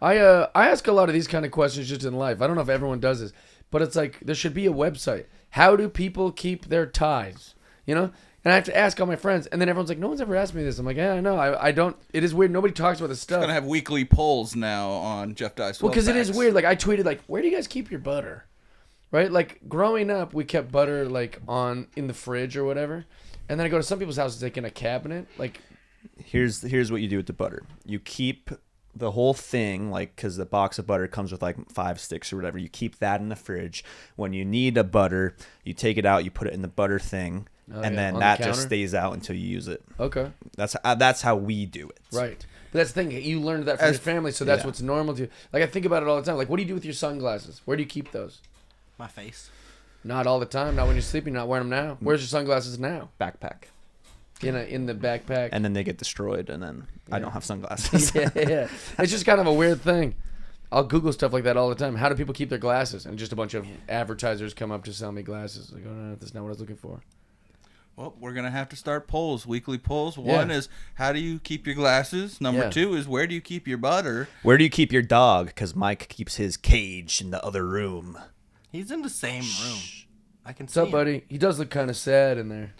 I ask a lot of these kind of questions just in life. I don't know if everyone does this, but it's like there should be a website. How do people keep their ties? You know? And I have to ask all my friends, and then everyone's like, no one's ever asked me this. I'm like, yeah, I know. I don't. It is weird. Nobody talks about this stuff. It's going to have weekly polls now on Jeff Dye's 12 Well, because it is Facts. weird. Like, I tweeted, like, where do you guys keep your butter? Right? Like, growing up, we kept butter, like, in the fridge or whatever. And then I go to some people's houses, like, in a cabinet. Like, Here's what you do with the butter. You keep the whole thing, like, because the box of butter comes with like 5 sticks or whatever. You keep that in the fridge. When you need a butter, you take it out, you put it in the butter thing, and then that just stays out until you use it. okay. That's how we do it. Right. But that's the thing. You learned that from your family, so that's what's normal to you. Like, I think about it all the time. Like, what do you do with your sunglasses? Where do you keep those? My face. Not all the time. Not when you're sleeping. Not wearing them now. Where's your sunglasses now? Backpack. In the backpack. And then they get destroyed, and then I don't have sunglasses. yeah. It's just kind of a weird thing. I'll Google stuff like that all the time. How do people keep their glasses? And just a bunch of advertisers come up to sell me glasses. Like, oh, no, that's not what I was looking for. Well, we're going to have to start polls, weekly polls. One is, how do you keep your glasses? Number 2 is, where do you keep your butter? Where do you keep your dog? Because Mike keeps his cage in the other room. He's in the same room. I can What's see up, him. buddy? He does look kind of sad in there.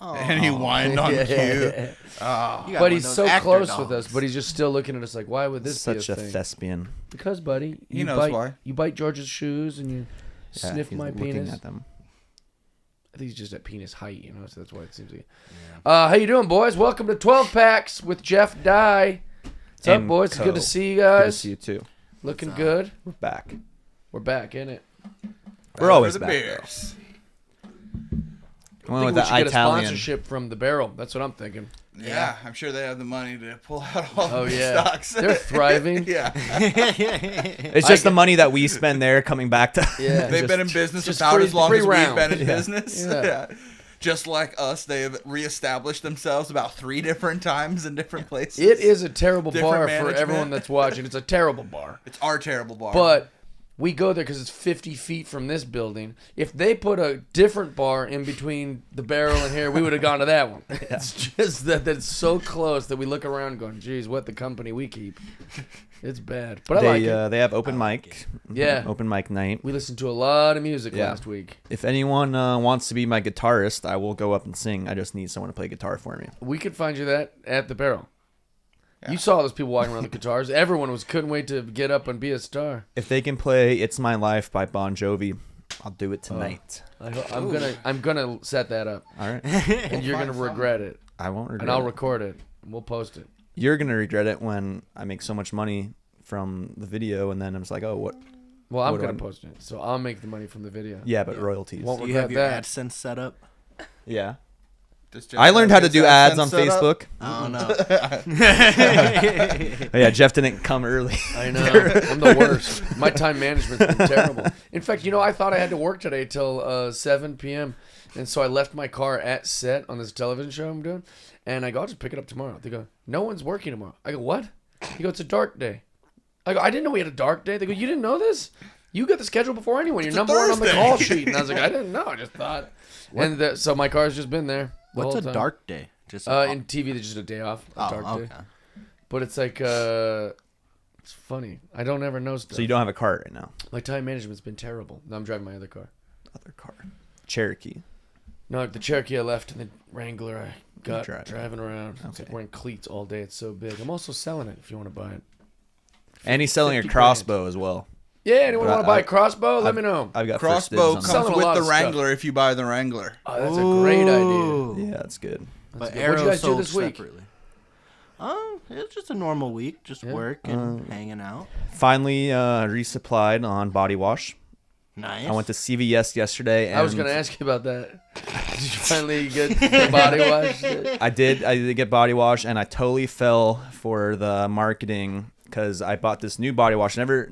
Oh, And he whined on cue. Oh. you got But one he's of so those actor close dogs. with us. But he's just still looking at us like, why would this Such be a thing? thespian. Because, buddy, He you knows bite, why. You bite George's shoes and you Yeah, sniff he's my looking penis. at them. I think he's just at penis height, you know, so that's why it seems like. How you doing, boys? Welcome to 12 Packs with Jeff Dye. What's up, And boys? It's Co. good to see you Good to guys. see you too. Looking good. We're back. We're back in it. We're always For the back. Bears. I Well, think with we the should get a Italian. sponsorship from the Barrel. That's what I'm thinking. Yeah, I'm sure they have the money to pull out all Oh, the yeah. stocks. They're thriving. Yeah. It's just the money that we spend there coming back to. Yeah. They've been in business just about free- as long free as round. we've been in Yeah. business. Yeah. Yeah. Just like us, they have reestablished themselves about 3 different times in different places. It is a terrible Different bar management. for everyone that's watching. It's a terrible bar. It's our terrible bar. But we go there because it's 50 feet from this building. If they put a different bar in between the Barrel and here, we would have gone to that one. It's just that it's so close that we look around going, geez, what the company we keep. It's bad. But I like it. They have open mic. Yeah. Open mic night. We listened to a lot of music Yeah. last week. If anyone wants to be my guitarist, I will go up and sing. I just need someone to play guitar for me. We could find you that at the Barrel. You saw those people walking around with guitars. Everyone couldn't wait to get up and be a star. If they can play "It's My Life" by Bon Jovi, I'll do it Oh. tonight. I'm gonna set that up, All right. and you're gonna regret it, I won't regret and I'll it. record it, and we'll post it. You're gonna regret it when I make so much money from the video, and then I'm just like, oh, what? Well, I'm What do gonna I- post it, so I'll make the money from the video. Yeah, but royalties. Won't Do you have your regret that. AdSense set up? Yeah. Does Jeff I learned how to have do his ads on AdSense set up? Facebook. I don't know. Oh, yeah, Jeff didn't come early. I know. I'm the worst. My time management's been terrible. In fact, I thought I had to work today till 7 p.m. And so I left my car at set on this television show I'm doing. And I go, I'll just pick it up tomorrow. They go, no one's working tomorrow. I go, what? He go, it's a dark day. I go, I didn't know we had a dark day. They go, you didn't know this? You got the schedule before anyone. You're It's a number one on the Thursday. call sheet. And I was like, I didn't know. I just thought. And so my car's just been there. the What's whole a time. dark day? Just In TV, there's just a day off. A oh, dark okay. day. But it's like, it's funny. I don't ever know stuff. So you don't have a car right now. My time management's been terrible. Now I'm driving my other car. Other car. Cherokee. No, the Cherokee I left and the Wrangler I got Driving. driving around. It's like Okay. wearing cleats all day. It's so big. I'm also selling it if you want to buy it. And he's selling a 50 crossbow as well. Yeah, anyone But want to buy I- a crossbow? Let me know. I've got first Crossbow dibs on Selling comes a with lot the of stuff. Wrangler if you buy the Wrangler. Oh, that's a great idea. Ooh. that. Yeah, that's good. But good. What'd arrows you guys do sold this week? separately. It's just a normal week, just Yeah. work and hanging out. Finally resupplied on body wash. Nice. I went to CVS yesterday. And I was going to ask you about that. Did you finally get the body wash? I did get body wash, and I totally fell for the marketing because I bought this new body wash. Never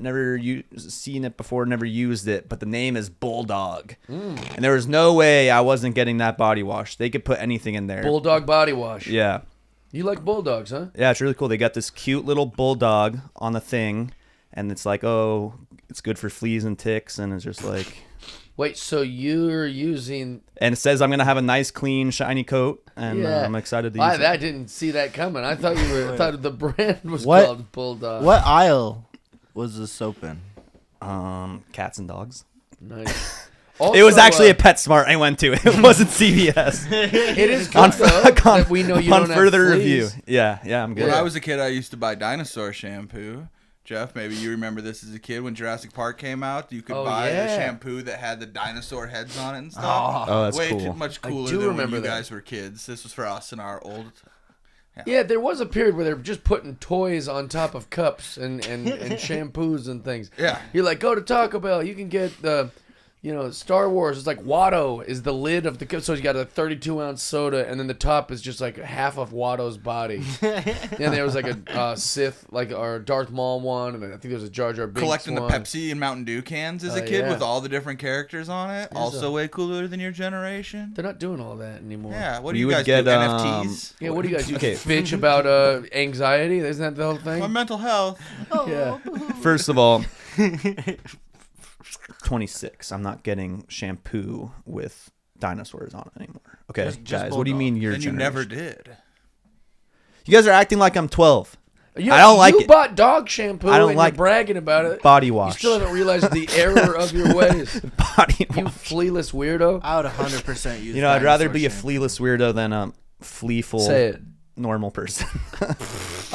seen it before, never used it, but the name is Bulldog. And there was no way I wasn't getting that body wash. They could put anything in there. Bulldog body wash. Yeah. You like bulldogs, huh? Yeah, it's really cool. They got this cute little bulldog on the thing, and it's like, oh, it's good for fleas and ticks, and it's just like, Wait, so you're using? And it says I'm gonna have a nice, clean, shiny coat, and Yeah. I'm excited to use I it. didn't see that coming. I thought you were. I thought the brand was What? called Bulldog. What aisle was the soap in? Cats and dogs. Nice. It was Also, actually a PetSmart I went to. It wasn't CVS. It is good on though, that we know you on don't have further fleas. review. Yeah, I'm good. When I was a kid, I used to buy dinosaur shampoo. Jeff, maybe you remember this as a kid when Jurassic Park came out. You could Oh, buy the yeah. shampoo that had the dinosaur heads on it and stuff. Oh, that's Way cool. too much I cooler do than when remember you that. guys were kids. This was for us in our old. Yeah, there was a period where they were just putting toys on top of cups and shampoos and things. Yeah. You're like, go to Taco Bell. You can get the, Star Wars. It's like Watto is the lid of the cup. So you got a 32-ounce soda, and then the top is just like half of Watto's body. And there was like a Sith, or Darth Maul one, and I think there was a Jar Jar Binks Collecting one. the Pepsi and Mountain Dew cans as a kid yeah. with all the different characters on it. Also way cooler than your generation. They're not doing all that anymore. Yeah, what do You you would guys get, do? NFTs? Yeah, what do you guys do? Okay. Bitch about anxiety? Isn't that the whole My thing? mental health. Yeah. First of all, 26. I'm not getting shampoo with dinosaurs on it anymore. Okay, Just guys, what do you Bulldog. mean your And you generation? never did. You guys are acting like I'm 12. I don't like you it. bought dog shampoo I don't and like you're bragging about it. Body You wash. still haven't realized the error of your ways. Body You wash. flealess weirdo. I would 100% use. You know, I'd rather dinosaur be a shampoo. flealess weirdo than a fleaful Say it. normal person.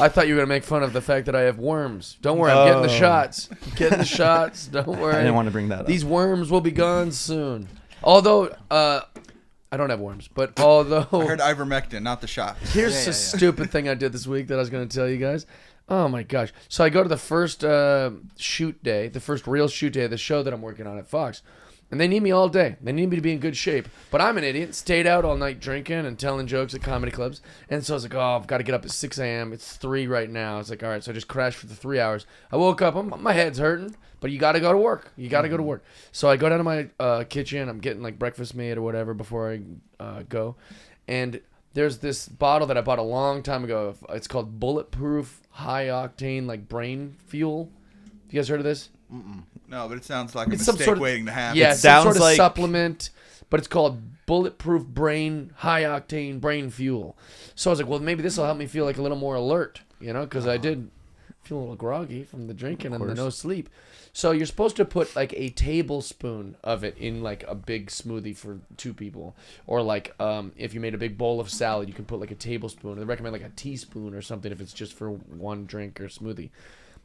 I thought you were going to make fun of the fact that I have worms. Don't worry, I'm getting the Oh. shots. Getting the shots. Don't worry. I didn't want to bring that up. These worms will be gone soon. Although, I don't have worms, but although... I heard ivermectin, not the shot. Here's a stupid thing I did this week that I was going to tell you guys. Oh my gosh. So I go to the first shoot day, the first real shoot day of the show that I'm working on at Fox. And they need me all day. They need me to be in good shape. But I'm an idiot. Stayed out all night drinking and telling jokes at comedy clubs. And so I was like, oh, I've got to get up at 6 a.m. It's 3 right now. I was like, all right. So I just crashed for the 3 hours. I woke up. My head's hurting. But you got to go to work. You got to go to work. So I go down to my kitchen. I'm getting like breakfast made or whatever before I go. And there's this bottle that I bought a long time ago. It's called Bulletproof High Octane like Brain Fuel. You guys heard of this? No, but it sounds like a It's some mistake sort of- waiting to happen. Yeah, It it's some sounds sort of like- supplement, but it's called Bulletproof Brain High Octane Brain Fuel. So I was like, well, maybe this will help me feel like a little more alert, because I did feel a little groggy from the drinking and the no sleep. So you're supposed to put like a tablespoon of it in like a big smoothie for 2 people, or like if you made a big bowl of salad, you can put like a tablespoon. They recommend like a teaspoon or something if it's just for one drink or smoothie.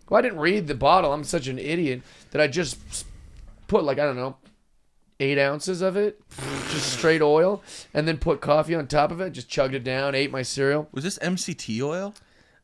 Well, I didn't read the bottle. I'm such an idiot that I just put like, I don't know, 8 ounces of it, just straight oil, and then put coffee on top of it, just chugged it down, ate my cereal. Was this MCT oil?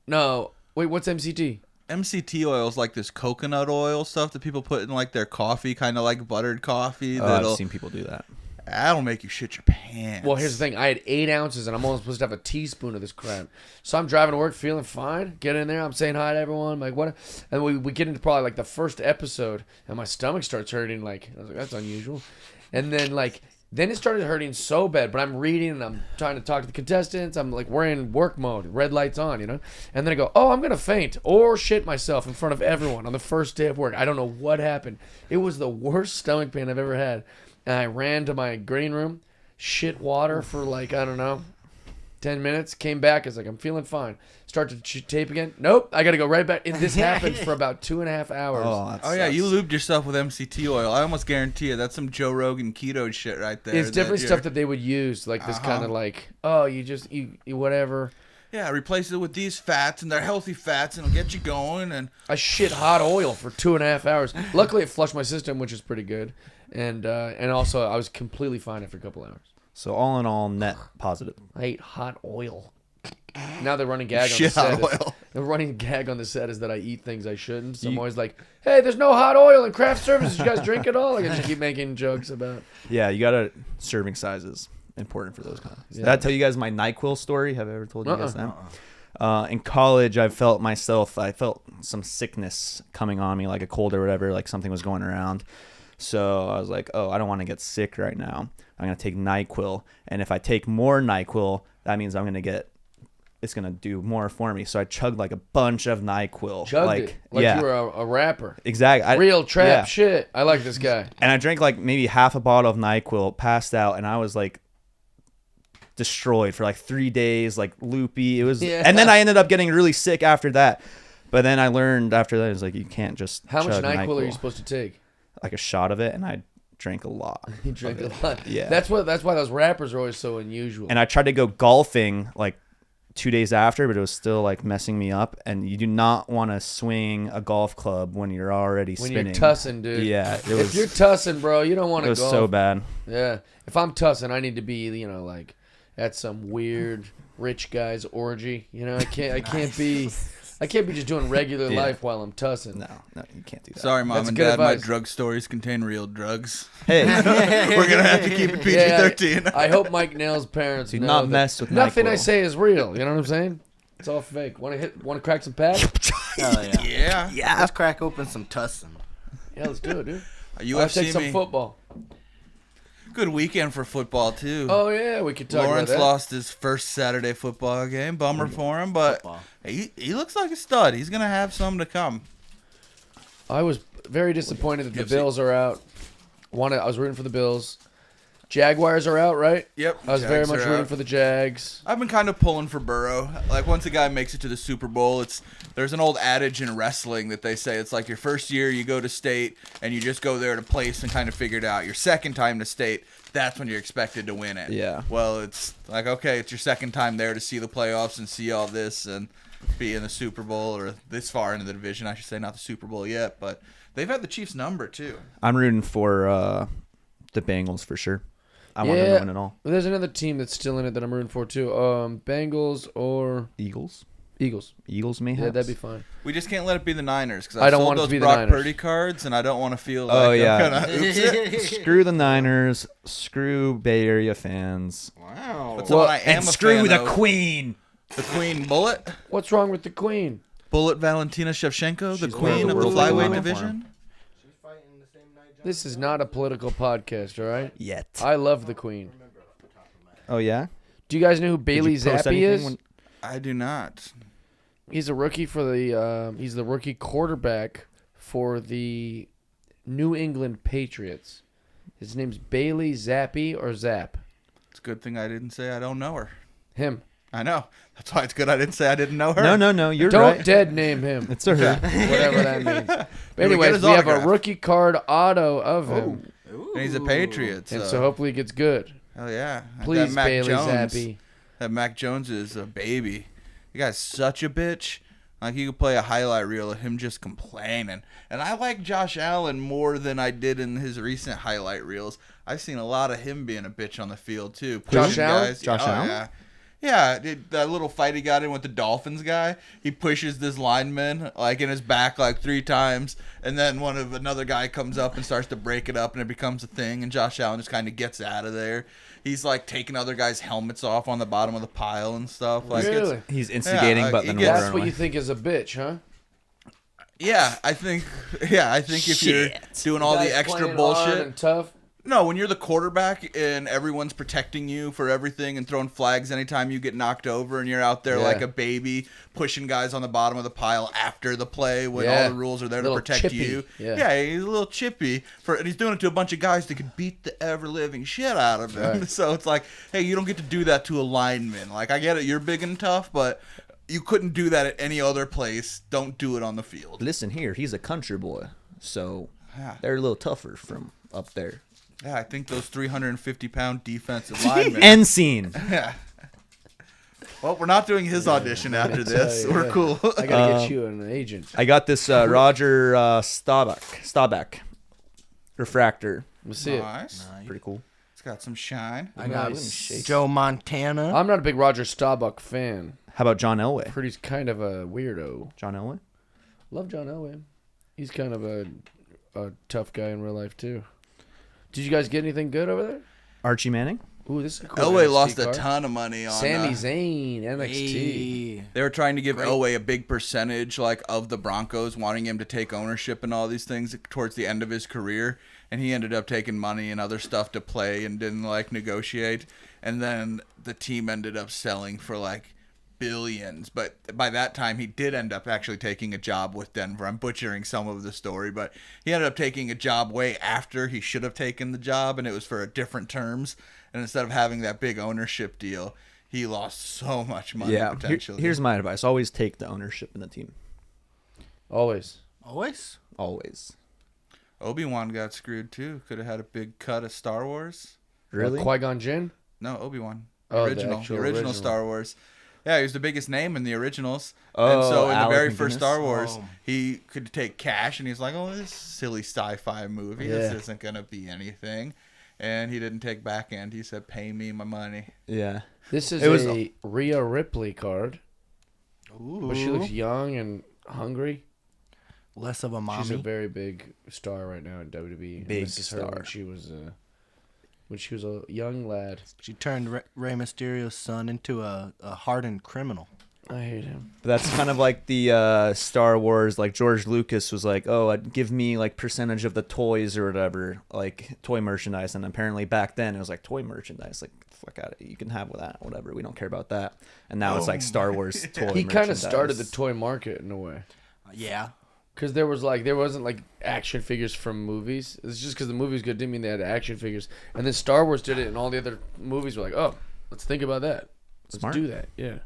No, wait, what's MCT? MCT oil is like this coconut oil stuff that people put in like their coffee, kind of like buttered coffee. I've seen people do that. That'll make you shit your pants. Well, here's the thing. I had 8 ounces, and I'm only supposed to have a teaspoon of this crap. So I'm driving to work feeling fine. Get in there. I'm saying hi to everyone. I'm like, what? And we get into probably like the first episode, and my stomach starts hurting. Like, I was like, that's unusual. And then then it started hurting so bad. But I'm reading, and I'm trying to talk to the contestants. I'm like, we're in work mode. Red lights on, And then I go, oh, I'm going to faint or shit myself in front of everyone on the first day of work. I don't know what happened. It was the worst stomach pain I've ever had. And I ran to my green room, shit water for like, I don't know, 10 minutes, came back. I was like, I'm feeling fine. Start to tape again. Nope, I got to go right back. And this happened for about 2.5 hours. Oh yeah, you lubed yourself with MCT oil. I almost guarantee you that's some Joe Rogan keto shit right there. It's definitely stuff that they would use, like this kind of like, oh, you just, you whatever. Yeah, replace it with these fats, and they're healthy fats, and it'll get you going. And I shit hot oil for 2.5 hours. Luckily, it flushed my system, which is pretty good. And also, I was completely fine after a couple hours. So all in all, net positive. I ate hot oil. Now they're running gag on the Shit set. hot oil. The running gag on the set is that I eat things I shouldn't. So I'm always like, hey, there's no hot oil in craft services. You guys drink it all? Like, I just keep making jokes about. Yeah, you got serving sizes. Important for those kind of. Yeah. Did I tell you guys my NyQuil story? Have I ever told you guys that? In college, I felt some sickness coming on me, like a cold or whatever, like something was going around. So I was like, oh, I don't want to get sick right now. I'm going to take NyQuil. And if I take more NyQuil, that means I'm going to get it's gonna do more for me. So I chugged like a bunch of NyQuil. Chugged it like yeah, you were a rapper. exactly. Real trap yeah. shit. I like this guy. And I drank like maybe half a bottle of NyQuil, passed out, and I was like destroyed for like 3 days, like loopy. It was, Yeah. and then I ended up getting really sick after that. But then I learned after that, it's like you can't just How much chug NyQuil are you supposed to take? Like a shot of it, and I drank a lot. You drank a lot. Yeah. That's why those rappers are always so unusual. And I tried to go golfing like 2 days after, but it was still like messing me up. And you do not want to swing a golf club when you're already when spinning. you're tussing, dude. Yeah, it If was. you're tussing, bro, you don't want It to was golf. so bad. Yeah. If I'm tussing, I need to be, like at some weird rich guy's orgy. I can't be just doing regular Yeah. life while I'm tussing. No, you can't do that. Sorry, Mom That's and good Dad. My advice. drug stories contain real drugs. Hey, We're gonna have to keep it PG-13. I hope Mike Nail's parents do know not that mess with nothing I NyQuil. say is real. You know what I'm saying? It's all fake. Want to crack some pack? Hell yeah. Yeah. Let's crack open some tussin. Yeah, let's do it, dude. UFC Take some me. football. Good weekend for football too. Oh yeah, we could talk Lawrence about that. lost his first Saturday football game. Bummer for him, but Football. he looks like a stud. He's gonna have some to come. I was very disappointed that the UFC. Bills are out. I was rooting for the Bills. Jaguars are out, right? Yep. I was very Jags much are rooting out. for the Jags. I've been kind of pulling for Burrow. Like once a guy makes it to the Super Bowl, there's an old adage in wrestling that they say it's like your first year you go to state and you just go there to place and kind of figure it out. Your second time to state, that's when you're expected to win it. Yeah. Well, it's like okay, it's your second time there to see the playoffs and see all this and be in the Super Bowl or this far into the division, I should say, not the Super Bowl yet, but they've had the Chiefs number too. I'm rooting for the Bengals for sure. I want them to win it all. There's another team that's still in it that I'm rooting for too. Bengals or Eagles. Eagles. Mayhaps. Yeah, that'd be fine. We just can't let it be the Niners because I don't sold want it to those be the Brock Niners. Purdy cards and I don't want to feel like Oh, I'm yeah. gonna oops it. Screw the Niners. Screw Bay Area fans. Wow. But someone I am and a screw fan the of, Queen. the Queen Bullet. What's wrong with the Queen? Bullet Valentina Shevchenko, the She's queen one of of the the flyweight world division. This is not a political podcast, all right? Yet. I love the Queen. Oh yeah. Do you guys know who Did Bailey you post Zappi anything is? when- I do not. He's a rookie for the. He's the rookie quarterback for the New England Patriots. His name's Bailey Zappi or Zapp. It's a good thing I didn't say I don't know her. Him. I know. That's why it's good I didn't say I didn't know her. No. You're Don't right. dead name him. It's a her. Whatever that means. But we get anyways, his we have a autograph. rookie card auto of him, And he's a Patriot. and so hopefully it gets good. hell yeah. Please, that Mac Bailey Jones, Zappi. That Mac Jones is a baby. The guy's such a bitch. Like you could play a highlight reel of him just complaining. And I like Josh Allen more than I did in his recent highlight reels. I've seen a lot of him being a bitch on the field too. Josh Pushing Allen? guys. Josh Oh, Allen? Yeah. Yeah, that little fight he got in with the Dolphins guy, he pushes this lineman like in his back like 3 times, and then another guy comes up and starts to break it up, and it becomes a thing. And Josh Allen just kind of gets out of there. He's like taking other guys' helmets off on the bottom of the pile and stuff. Like Really? it's, He's instigating, Yeah, but he then gets- we'll That's run what away. you think is a bitch, huh? yeah, I think if you're doing all the Guys extra playing hard bullshit. and tough. No, when you're the quarterback and everyone's protecting you for everything and throwing flags anytime you get knocked over and you're out there Yeah. like a baby pushing guys on the bottom of the pile after the play when Yeah. all the rules are there to Little protect chippy. you. Yeah. He's a little chippy and he's doing it to a bunch of guys that could beat the ever living shit out of him. Right. So it's like, hey, you don't get to do that to a lineman. Like I get it, you're big and tough, but you couldn't do that at any other place. Don't do it on the field. Listen here, he's a country boy, so Yeah. they're a little tougher from up there. Yeah, I think those 350-pound defensive linemen. End scene. Yeah. Well, we're not doing his audition after this. tell you, We're yeah. cool. I gotta get you an agent. I got this Roger Staubach refractor. Let's see it. Nice. Pretty cool. It's got some shine. I got Nice. Joe Montana. I'm not a big Roger Staubach fan. How about John Elway? Heard he's kind of a weirdo. John Elway? Love John Elway. He's kind of a tough guy in real life too. Did you guys get anything good over there? Archie Manning? Ooh, this is a cool. Elway NXT lost a card. ton of money on Sami Zayn, NXT. Hey. They were trying to give Elway a big percentage like of the Broncos, wanting him to take ownership and all these things towards the end of his career, and he ended up taking money and other stuff to play and didn't like negotiate. And then the team ended up selling for like billions. But by that time, he did end up actually taking a job with Denver. I'm butchering some of the story, but he ended up taking a job way after he should have taken the job, and it was for different terms. And instead of having that big ownership deal, he lost so much money potentially. Here's my advice: always take the ownership in the team. Always. Always. Obi-Wan got screwed too. Could have had a big cut of Star Wars. Really? Qui-Gon Jinn? No, Obi-Wan. Oh, the original. actual The original original. Star Wars. Yeah, he was the biggest name in the originals. Oh, and so in the Alec very McGuinness? first Star Wars, Oh. he could take cash, and he's like, oh, this silly sci-fi movie. Yeah. This isn't going to be anything. And he didn't take backhand. He said, pay me my money. Yeah. This is It was- a Rhea Ripley card. Ooh. But she looks young and hungry. Less of a She's a mommy. very big star right now in WWE. Big This is her star. when she was a young lad. She turned Rey Mysterio's son into a hardened criminal. I hate him. But that's kind of like the Star Wars, like George Lucas was like, oh, give me like percentage of the toys or whatever, like toy merchandise. And apparently back then it was like toy merchandise, like fuck out of it. You can have that, whatever. We don't care about that. And now it's like Star Wars toy He kind of started the merchandise. toy market in a way. Yeah. Because there wasn't like action figures from movies. It's just because the movie was good didn't mean they had action figures. And then Star Wars did it, and all the other movies were like, oh, let's think about that. Let's Smart. do that. Yeah.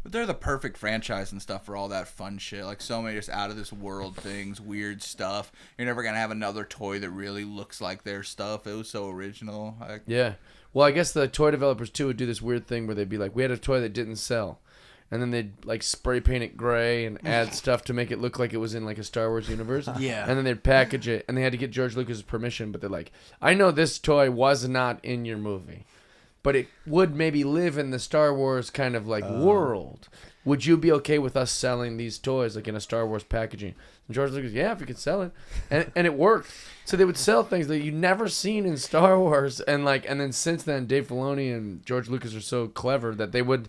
But they're the perfect franchise and stuff for all that fun shit. Like so many just out of this world things, weird stuff. You're never going to have another toy that really looks like their stuff. It was so original. Like, Yeah. Well, I guess the toy developers too would do this weird thing where they'd be like, we had a toy that didn't sell. And then they'd like spray paint it gray and add stuff to make it look like it was in like a Star Wars universe. Yeah. And then they'd package it, and they had to get George Lucas's permission. But they're like, I know this toy was not in your movie, but it would maybe live in the Star Wars kind of like world. Would you be okay with us selling these toys like in a Star Wars packaging? And George Lucas, yeah, if you could sell it, and it worked. So they would sell things that you never seen in Star Wars, and then since then, Dave Filoni and George Lucas are so clever that they would.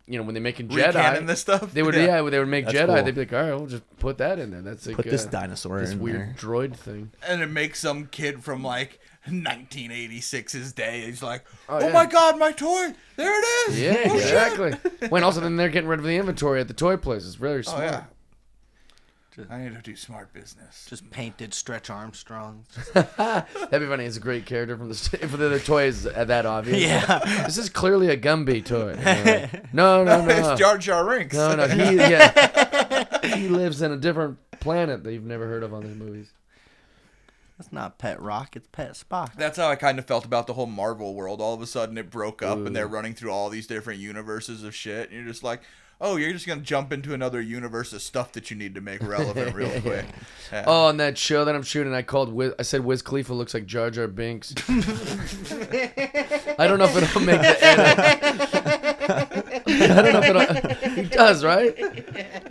You know, when they're making Jedi, recanon this stuff. they would they would make That's Jedi. cool. They'd be like, all right, we'll just put that in there. That's like Put this dinosaur this in weird there. droid thing. And it makes some kid from like 1986's day. He's like, oh yeah. my God, my toy. There it is. Yeah, Oh, shit." exactly. When also then they're getting rid of the inventory at the toy place. It's really Oh, smart. yeah. I need to do smart business. Just painted Stretch Armstrong. That'd be funny. It's a great character from the if the other toy is that obvious. Yeah. This is clearly a Gumby toy. And they're like, no. It's Jar Jar Rinks. No. He lives in a different planet that you've never heard of on these movies. That's not Pet Rock. It's Pet Spock. That's how I kind of felt about the whole Marvel world. All of a sudden it broke up and they're running through all these different universes of shit. And you're just like, oh, you're just going to jump into another universe of stuff that you need to make relevant real quick. Yeah. Oh, and that show that I'm shooting, I said Wiz Khalifa looks like Jar Jar Binks. I don't know if it'll make the edit. I don't know if it'll. He does, right?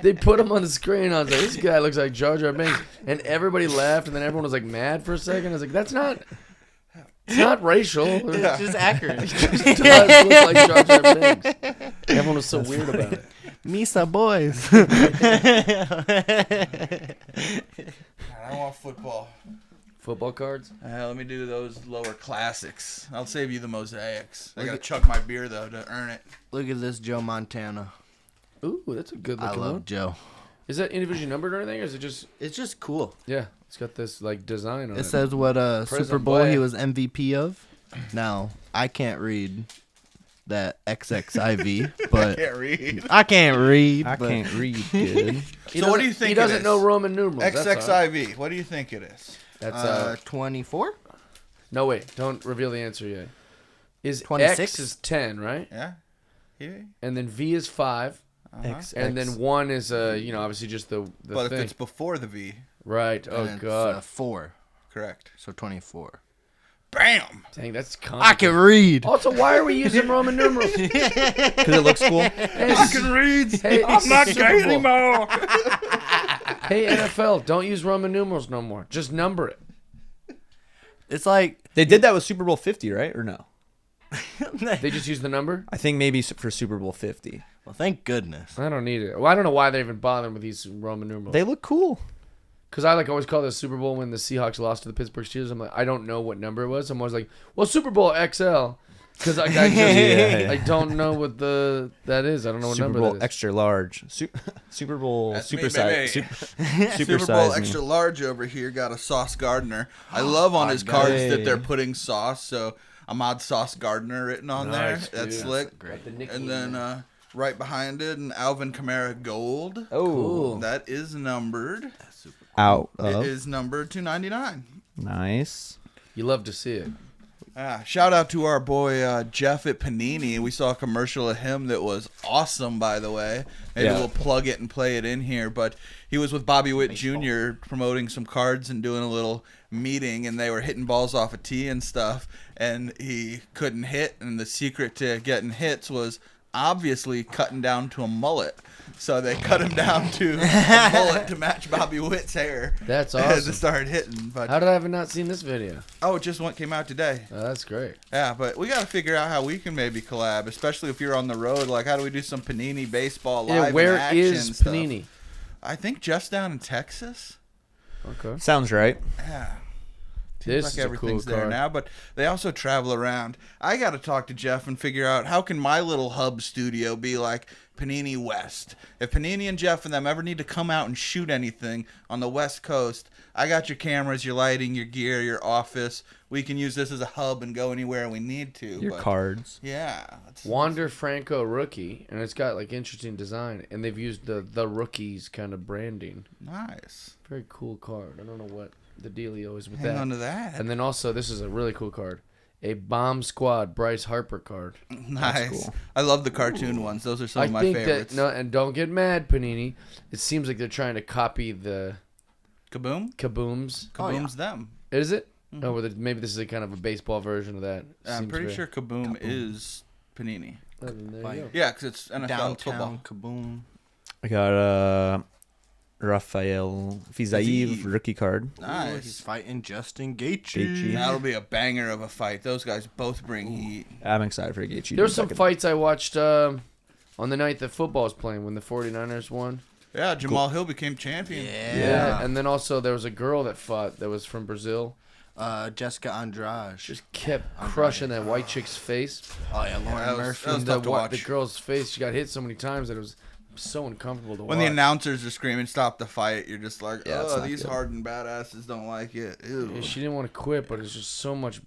They put him on the screen. I was like, this guy looks like Jar Jar Binks, and everybody laughed, and then everyone was like mad for a second. I was like, that's not. It's not racial. It's just accurate. It does look like Jar Jar Binks. Everyone was so weird about it. Misa boys. I want football. Football cards. Let me do those lower classics. I'll save you the mosaics. I Look gotta at- chug my beer though to earn it. Look at this Joe Montana. Ooh, that's a good I looking love one. Joe. Is that individually numbered or anything, or is it just? It's just cool. Yeah, it's got this like design on it. It says what Prison Super Bowl he Boy. was MVP of. Now, I can't read that XXIV, but Can't read. I can't read. I but can't read good. So what do you think? He it doesn't is? know Roman numerals. That's all. XXIV. What do you think it is? That's 24? no wait. Don't reveal the answer yet. Is 26? X is 10, right? Yeah. Yeah. And then V is 5, X, and then 1 is obviously just the But thing. if it's before the V, Right. Oh and it's, god. 4. correct. So 24. Bam. Dang, that's I complicated. can read. Also, why are we using Roman numerals? Because it looks cool. I can read. Hey, I'm not Super gay Bowl. anymore. Hey NFL, don't use Roman numerals no more. Just number it. It's like They did that with Super Bowl 50, right? Or no? They just use the number. I think maybe for Super Bowl 50. well, thank goodness. I don't need it. Well, I don't know why they're even bothering with these Roman numerals. They look cool. Because I always call this Super Bowl when the Seahawks lost to the Pittsburgh Steelers. I'm like, I don't know what number it was. I'm always like, well, Super Bowl XL. Because I Yeah. don't know what that is. I don't know what Super number Bowl that is. extra large. Super Bowl That's super me, size. baby. Super Super Bowl size extra me. large over here got a Sauce Gardner. I love on his cards that they're putting sauce, so Ahmad Sauce Gardner written on Nice, there. That's dude. slick. Got the nickname And then there. right behind it, an Alvin Kamara Gold. Oh, Cool. That is numbered. out It of is numbered 299. nice. You love to see it. Shout out to our boy Jeff at Panini. We saw a commercial of him that was awesome, by the way. Maybe Yeah. we'll plug it and play it in here. But he was with Bobby Witt Jr. promoting some cards and doing a little meeting, and they were hitting balls off a tee and stuff, and he couldn't hit. And the secret to getting hits was obviously cutting down to a mullet. So they cut him down to a mullet to match Bobby Witt's hair. That's And awesome. to start hitting. But How did I have not seen this video? oh, it just came out today. Oh, that's great. Yeah, but we got to figure out how we can maybe collab, especially if you're on the road. Like, how do we do some Panini baseball live? Yeah, where in action is stuff? Panini? I think just down in Texas. Okay. Sounds right. Yeah. This Like is a cool everything's there card. now, but they also travel around. I got to talk to Jeff and figure out how can my little hub studio be like Panini West. If Panini and Jeff and them ever need to come out and shoot anything on the West Coast, I got your cameras, your lighting, your gear, your office. We can use this as a hub and go anywhere we need to. Your but cards. Yeah. it's- Wander Franco rookie, and it's got like interesting design, and they've used the rookies kind of branding. Nice. Very cool card. I don't know what the dealio is with Hang that. on to that. And then also, this is a really cool card, a Bomb Squad Bryce Harper card. Nice. cool. I love the cartoon ones. Those are some I of my think favorites. that no, and don't get mad, Panini. It seems like they're trying to copy the Kaboom? Kabooms. Kaboom's them. Is it? Oh, well, maybe this is a kind of a baseball version of that. I'm Seems pretty very- sure Kaboom is Panini. Oh, then there Like- you go. Yeah, because it's NFL football. Downtown Kaboom. I got Rafael Fiziev Fiziev. rookie card. Ooh, Nice. he's fighting Justin Gaethje. Gaethje. That'll be a banger of a fight. Those guys both bring heat. I'm excited for Gaethje. There were some fights I watched on the night that football was playing when the 49ers won. Yeah, Jamal Hill became champion. Yeah. And then also there was a girl that fought that was from Brazil. Jessica Andrade. Just kept crushing that white chick's face. Oh yeah, Lauren that was- Murphy. that was the, tough to watch. the girl's face, she got hit so many times that it was so uncomfortable to When watch. the announcers are screaming, stop the fight, you're just like, Yeah, it's oh, not these good. hardened badasses don't like it. Ew. Yeah, she didn't want to quit, but it's just so much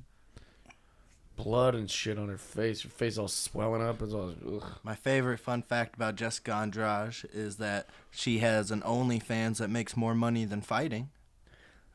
blood and shit on her face. Her face all swelling up. It's all, ugh. My favorite fun fact about Jessica Andrade is that she has an OnlyFans that makes more money than fighting.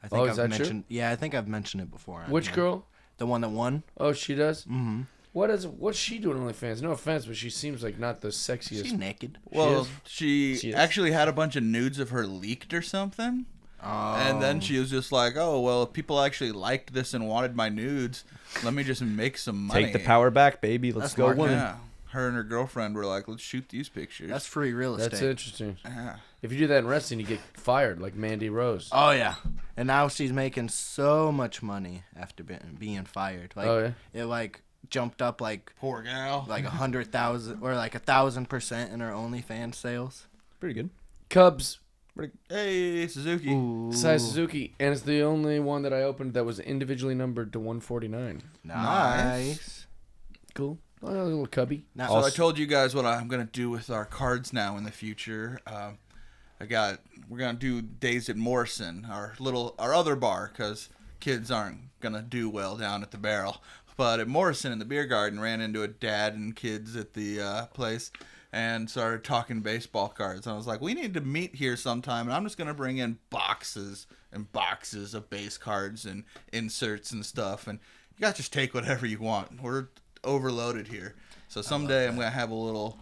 I think Oh, is I've that true? mentioned. Yeah, I think I've mentioned it before. on Which here. girl? The one that won. Oh, she does? Mm-hmm. What's she doing on OnlyFans? No offense, but she seems like not the sexiest. She's naked. Well, She she is. actually had a bunch of nudes of her leaked or something. And then she was just like, oh, well, if people actually liked this and wanted my nudes, let me just make some money. Take the power back, baby. Let's That's go, marketing. women. Yeah. Her and her girlfriend were like, let's shoot these pictures. That's free real estate. That's interesting. Yeah. If you do that in wrestling, you get fired, like Mandy Rose. Oh yeah, and now she's making so much money after being fired. Like, Oh, yeah? it like jumped up like Poor gal. 100,000 or like 1,000% in her OnlyFans sales. Pretty good. Cubs, Hey, Suzuki. Sai Suzuki, and it's the only one that I opened that was individually numbered to 149. Nice. Cool. Oh, a little cubby. Now, So I told you guys what I'm gonna do with our cards now in the future. We're gonna do days at Morrison, our other bar, because kids aren't gonna do well down at the Barrel. But at Morrison in the beer garden, ran into a dad and kids at the place, and started talking baseball cards. And I was like, we need to meet here sometime, and I'm just gonna bring in boxes and boxes of base cards and inserts and stuff, and you guys just take whatever you want. We're overloaded here. So someday I'm gonna have a little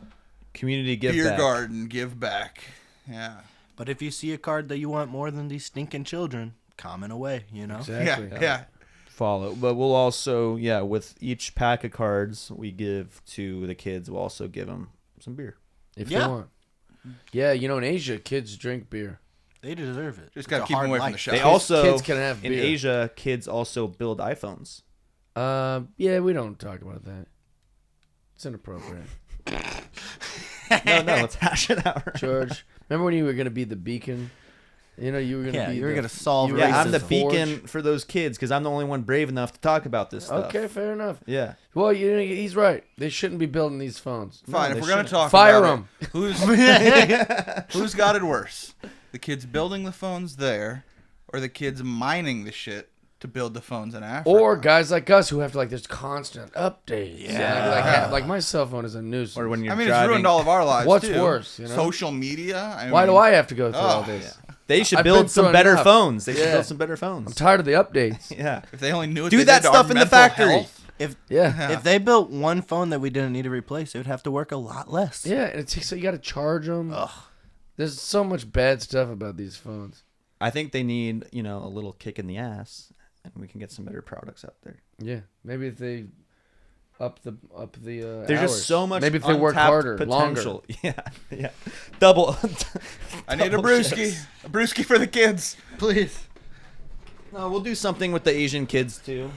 Community give beer back. garden give back. Yeah. but if you see a card that you want more than these stinking children, comment away. You know. Exactly. Yeah. Follow, but we'll also, with each pack of cards we give to the kids, we'll also give them some beer. If Yeah. you want. Yeah, in Asia, kids drink beer. They deserve it. Just It's gotta a keep them hard away from the life. shop. They also kids can have in beer. Asia, kids also build iPhones. Yeah, we don't talk about that. It's inappropriate. No, let's hash it out. George, remember when you were going to be the beacon You know, you were gonna be. you were the- gonna solve you were Yeah, gonna I'm the forge- beacon for those kids because I'm the only one brave enough to talk about this stuff. Okay, fair enough. Yeah. Well, you know, he's right. They shouldn't be building these phones. Fine, they if we're gonna shouldn't. talk Fire about them. it, who's got it worse? The kids building the phones there, or the kids mining the shit to build the phones in Africa? Or guys like us who have to there's constant updates. Yeah. Like my cell phone is a nuisance. Or when you're I mean, driving, it's ruined all of our lives. What's too. worse, you know? Social media. Why do mean, I have to go through all Oh, this? they should I've been build some through better enough. phones. They should Yeah. build some better I'm phones. tired of the updates. Yeah. If they only knew what Do they that did to our stuff in the mental factory. health. If Yeah. if they built one phone that we didn't need to replace, it would have to work a lot less. Yeah, and it takes so you got to charge them. Ugh. There's so much bad stuff about these phones. I think they need, a little kick in the ass, and we can get some better products out there. Yeah, maybe if they up the There's hours. just so much Maybe if they work untapped harder, longer. potential. Yeah. Double. I need a double brewski. shifts. A brewski for the kids. Please. No, we'll do something with the Asian kids too.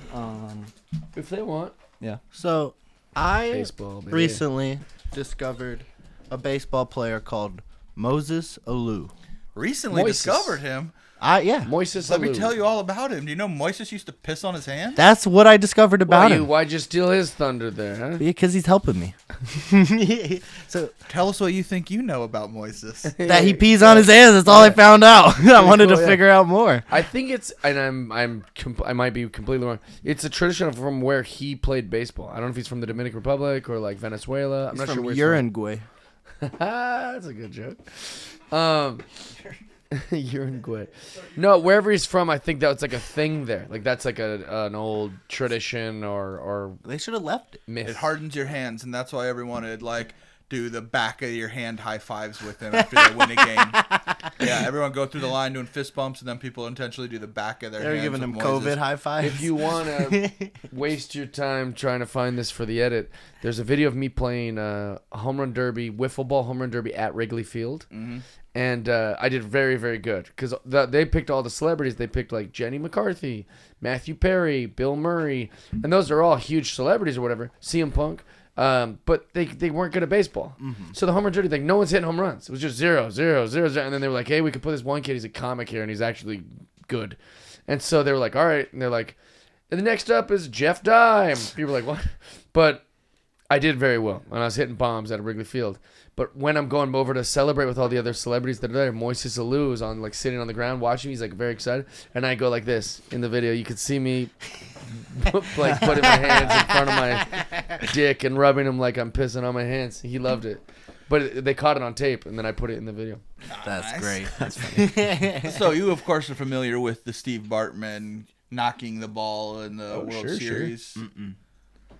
If they want Yeah. So, I baseball. Baby. recently discovered a baseball player called Moses Alou. Recently Moises. discovered him. Moises Let me Alou. tell you all about him. Do you know Moises used to piss on his hand? That's what I discovered about him. Why'd you steal his thunder there, huh? Because he's helping me. So Tell us what you think you know about Moises. that he pees on his hands. That's all I found out. I wanted cool, to yeah. figure out more. I think it's, and I might be completely wrong. It's a tradition from where he played baseball. I don't know if he's from the Dominican Republic or like Venezuela. I'm not sure From where. Uruguay. That's a good joke. Uruguay. No, wherever he's from, I think that's like a thing there. Like that's like an old tradition or They should have left it. myth. It hardens your hands, and that's why everyone would do the back of your hand high fives with them after they win a game. Yeah, everyone go through the line doing fist bumps, and then people intentionally do the back of their They're hands. giving him with COVID Moises. high fives. If you want to waste your time trying to find this for the edit, there's a video of me playing a home run derby, wiffle ball home run derby at Wrigley Field. Mm-hmm. And I did very, very good because they picked all the celebrities. They picked like Jenny McCarthy, Matthew Perry, Bill Murray, and those are all huge celebrities or whatever. CM Punk, but they weren't good at baseball. So the home run derby, like no one's hitting home runs. It was just 0, 0, 0, 0. And then they were like, hey, we could put this one kid. He's a comic here, and he's actually good. And so they were like, all right. And they're like, and the next up is Jeff Dye. People were like, what? But I did very well when I was hitting bombs at Wrigley Field. But when I'm going over to celebrate with all the other celebrities that are there, Moises Alou is on like sitting on the ground watching. He's like very excited, and I go like this in the video. You could see me like putting my hands in front of my dick and rubbing him like I'm pissing on my hands. He loved it, but they caught it on tape, and then I put it in the video. That's Nice. great. That's funny. So you, of course, are familiar with the Steve Bartman knocking the ball in the World sure. Series.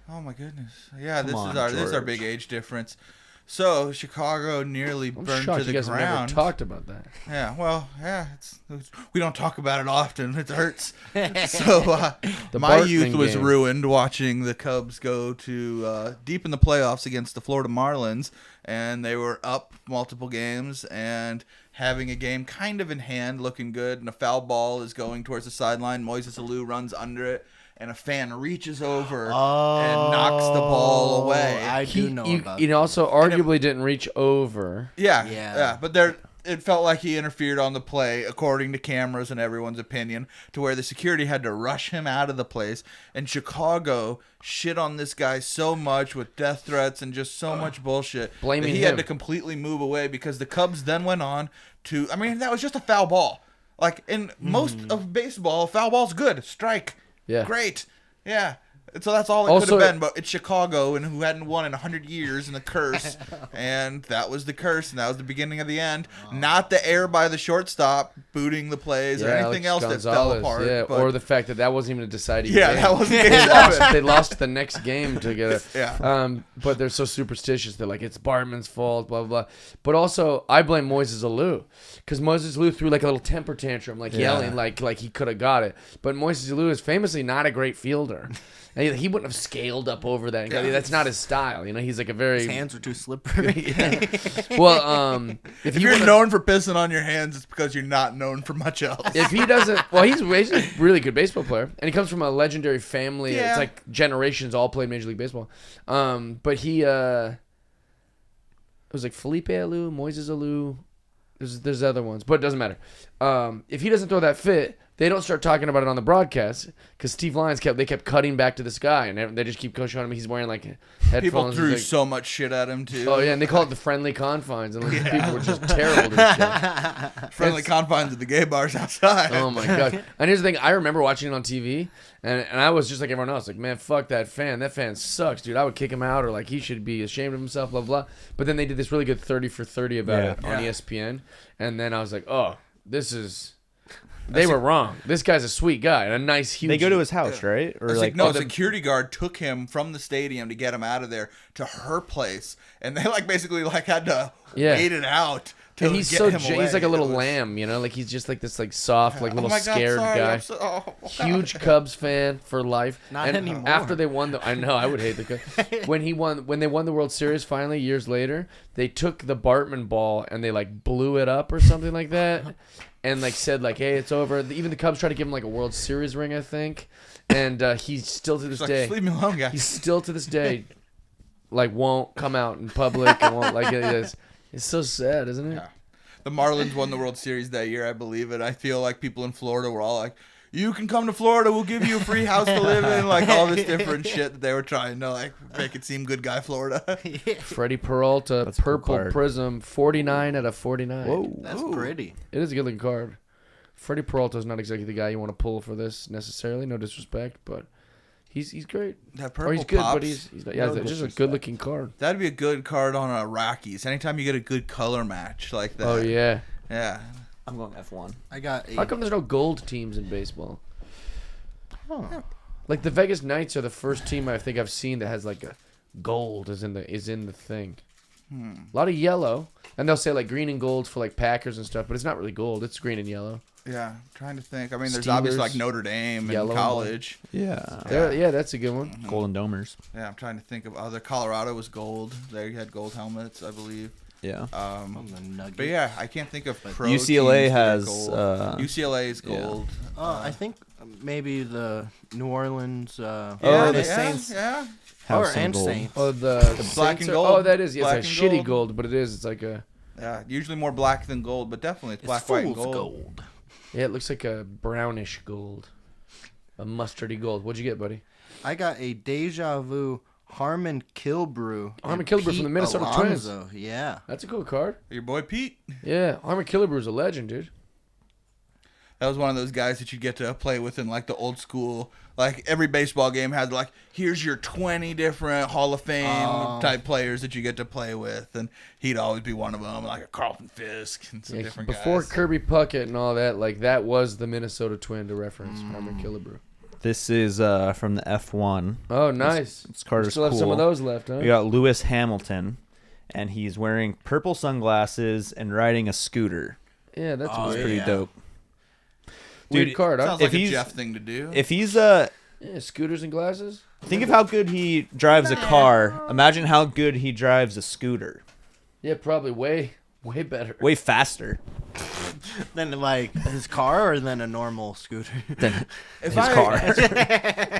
Oh my goodness! Yeah, this on, is our George. big age difference. So Chicago nearly I'm burned shocked to you the guys have never ground. talked about that. Yeah, well, yeah, we don't talk about it often. It hurts. So The my Bartman youth was game. ruined watching the Cubs go to deep in the playoffs against the Florida Marlins, and they were up multiple games and having a game kind of in hand, looking good, and a foul ball is going towards the sideline. Moises Alou runs under it, and a fan reaches over and knocks the ball away. I do know about He also arguably didn't reach over. Yeah. But it felt like he interfered on the play, according to cameras and everyone's opinion, to where the security had to rush him out of the place. And Chicago shit on this guy so much with death threats and just so much bullshit Blaming that he him. had to completely move away because the Cubs then went on to. I mean, that was just a foul ball. Like in most of baseball, a foul ball's good. Strike. Yeah. Great. Yeah. So that's all it could Also- have been, but it's Chicago, and who hadn't won in 100 years, and the curse, and that was the curse, and that was the beginning of the end. Not the error by the shortstop booting the plays or anything else Alex that fell Gonzalez, apart. Yeah, but or the fact that wasn't even a deciding yeah, game. that wasn't they, game lost, seven. they lost the next game to get it. Yeah. But they're so superstitious. They're like, it's Bartman's fault, blah, blah, blah. But also, I blame Moises Alou. Because Moises Alou threw like a little temper tantrum, like yelling, like he could have got it. But Moises Alou is famously not a great fielder. And he wouldn't have scaled up over that. That's not his style. You know, he's like a very... His hands are too slippery. Well, If you're known for pissing on your hands, it's because you're not known for much else. if he doesn't, well, he's a really good baseball player, and he comes from a legendary family. Yeah. It's like generations all played Major League Baseball. But he, it was like Felipe Alou, Moises Alou, There's other ones, but it doesn't matter. If he doesn't throw that fit, they don't start talking about it on the broadcast because Steve Lyons kept cutting back to this guy, and they just keep showing him he's wearing like headphones. People threw Like, so much shit at him too. oh yeah, and they call it the friendly confines, and like, people were just terrible to this guy. Friendly confines of the gay bars outside. Oh my god! And here's the thing: I remember watching it on TV, and I was just like everyone else, like, man, fuck that fan. That fan sucks, dude. I would kick him out, or like he should be ashamed of himself, blah blah. But then they did this really good 30 for 30 about it on ESPN, and then I was like, oh, this is. They were wrong. This guy's a sweet guy and a nice, huge. They go to his house, right? Or It's like no, a security guard took him from the stadium to get him out of there to her place, and they like basically like had to wait it out. To And he's get so him away. he's like a little It was- lamb, you know, like he's just like this like soft, like little oh my God, scared sorry, guy. I'm so- Huge Cubs fan for life. Not and anymore. After they won I know I would hate the Cubs. when they won the World Series finally years later, they took the Bartman ball and they like blew it up or something like that, and like said like, hey, it's over. Even the Cubs tried to give him like a World Series ring, I think, and he's still to this It's like, day. just leave me alone, guys. He's still to this day, like won't come out in public and won't like it is. It's so sad, isn't it? Yeah. The Marlins won the World Series that year, I believe it. I feel like people in Florida were all like, you can come to Florida, we'll give you a free house to live in, like all this different shit that they were trying to like make it seem good guy Florida. Freddie Peralta, That's a cool purple card. prism, 49 out of 49. Whoa. That's Ooh. pretty. It is a good looking card. Freddie Peralta is not exactly the guy you want to pull for this necessarily. No disrespect, but he's great. That Or purple he's good, pops. but he's not, yeah, No it's just a disrespect. good looking card. That'd be a good card on a Rockies. Anytime you get a good color match like that. Oh yeah. Yeah. I'm going F1. I got How a. come there's no gold teams in baseball? Huh. Like the Vegas Knights are the first team I think I've seen that has like a gold is in the thing. A lot of yellow, and they'll say like green and gold for like Packers and stuff, but it's not really gold. It's green and yellow. Yeah. I'm trying to think. I mean, there's obviously Steelers, like Notre Dame yellow in and college. Yeah. Yeah, that's a good one. Golden Domers. Yeah, I'm trying to think of other. Colorado was gold. They had gold helmets, I believe. Yeah. The Nuggets. But yeah, I can't think of pro UCLA teams that are has, gold. UCLA is gold. I think maybe the New Orleans. Yeah, the yeah, Saints. yeah. Have Or some and gold. Saints. Oh, the black Saints and are- gold. Oh, that is. It's Black a and shitty gold. gold, but it is. It's like a. Yeah, usually more black than gold, but definitely it's black, white, and gold. Yeah, it looks like a brownish gold, a mustardy gold. What'd you get, buddy? I got a Deja Vu Harmon Killebrew. Harmon and Killebrew from Pete the Minnesota Twins. Alonso. Yeah. That's a cool card. Your boy Pete. Yeah, Harmon Killebrew's a legend, dude. That was one of those guys that you get to play with in like the old school. Like every baseball game had like, here's your 20 different Hall of Fame type players that you get to play with, and he'd always be one of them, like a Carlton Fisk and some Yeah, different before guys. Kirby Puckett and all that, like that was the Minnesota Twin to reference Harmon Killebrew. This is from the F1. Oh, nice. This card We is still have some of cool. those left, huh? We got Lewis Hamilton, and he's wearing purple sunglasses and riding a scooter. Yeah, that's Oh, weird. Pretty yeah. dope. Weird Dude, card, huh? Sounds like If a he's- Jeff thing to do. If he's Yeah, scooters and glasses. think of how good he drives a car. Imagine how good he drives a scooter. Yeah, probably way better. Way faster Then like his car or then a normal scooter. than If his I- car.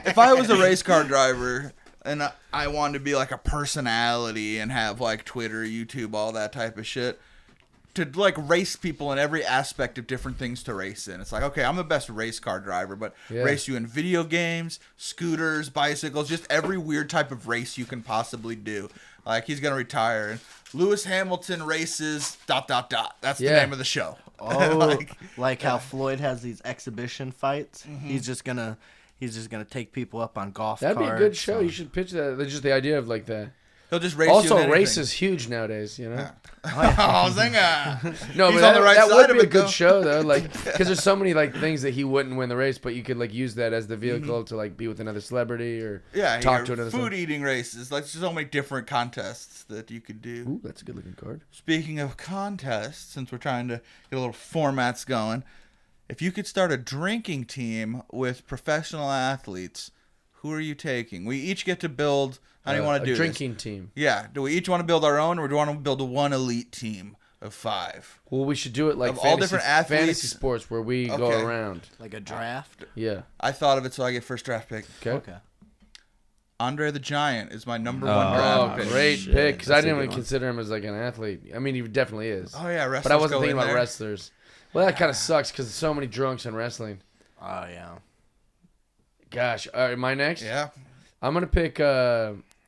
if I was a race car driver and I wanted to be like a personality and have like Twitter, YouTube, all that type of shit, to like race people in every aspect of different things to race in. It's like, okay, I'm the best race car driver, but Yeah. race you in video games, scooters, bicycles, just every weird type of race you can possibly do. Like he's gonna retire and Lewis Hamilton races ... That's the Yeah. name of the show. Oh, like how Floyd has these exhibition fights. Mm-hmm. He's just gonna take people up on golf That'd be a carts. good show. You should pitch that. That's just the idea of like that. He'll just race you Also, in anything. race is huge nowadays. You know. Oh, Zinga! No, He's but on the right that side would of be a it, good though. show though. Like, because there's so many like things that he wouldn't win the race, but you could like use that as the vehicle to like be with another celebrity or Yeah, talk your to another. food eating races. Like there's so many different contests that you could do. Ooh, that's a good looking card. Speaking of contests, since we're trying to get a little formats going, if you could start a drinking team with professional athletes, who are you taking? We each get to build. How do you want to do a this? drinking team? Yeah. Do we each want to build our own, or do we want to build one elite team of 5? Well, we should do it like Of all fantasy, different athletes? fantasy sports where we go Okay. around. like a draft. Yeah. I thought of it, so I get first draft pick. Okay. Okay. Andre the Giant is my number Oh, one Oh, draft pick. great Shit, pick. Because I that's a didn't good even one. consider him as like an athlete. I mean, he definitely is. Oh yeah, wrestlers But I wasn't go thinking in about there. wrestlers. Well, that kind of sucks because there's so many drunks in wrestling. Oh yeah. Gosh. All right, my next? Yeah. I'm going to pick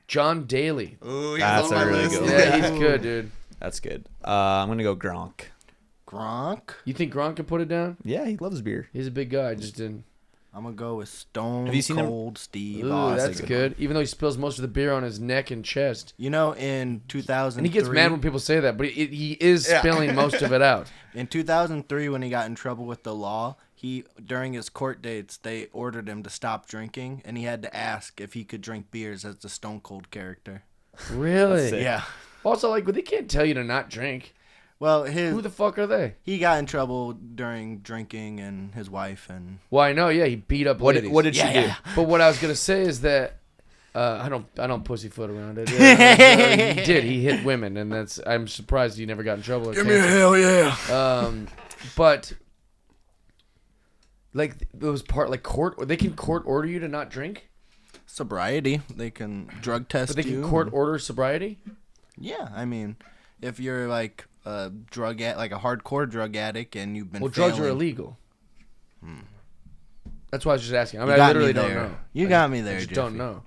John Daly. Ooh, he's That's on a my really list. good one. Yeah, he's good, dude. That's good. I'm gonna go Gronk. Gronk. You think Gronk can put it down? Yeah, he loves beer. He's a big guy. I just didn't. I'm gonna go with Stone Have you seen him? Cold Steve Ooh, Austin. that's good. Even though he spills most of the beer on his neck and chest. You know, in 2003, And he gets mad when people say that, but he is spilling most of it out. in 2003 when he got in trouble with the law, during his court dates they ordered him to stop drinking, and he had to ask if he could drink beers as the Stone Cold character. Really? sick. Yeah. Also, like, but they can't tell you to not drink. Well, Who the fuck are they? he got in trouble during drinking, and his wife and Well, I know. Yeah, he beat up ladies. What did she do? But what I was gonna say is that I don't pussyfoot around it. He did. He hit women, and I'm surprised he never got in trouble. Give me a hell yeah. But like it was part like court. They can court order you to not drink, Sobriety. They can drug test but they you. can court order sobriety. Yeah, I mean, if you're like a like a hardcore drug addict and you've been Well, drugs are failing- illegal. That's why I was just asking. I You mean, I got me literally don't there. know. You I got just- me there, I just Jeffy. don't know.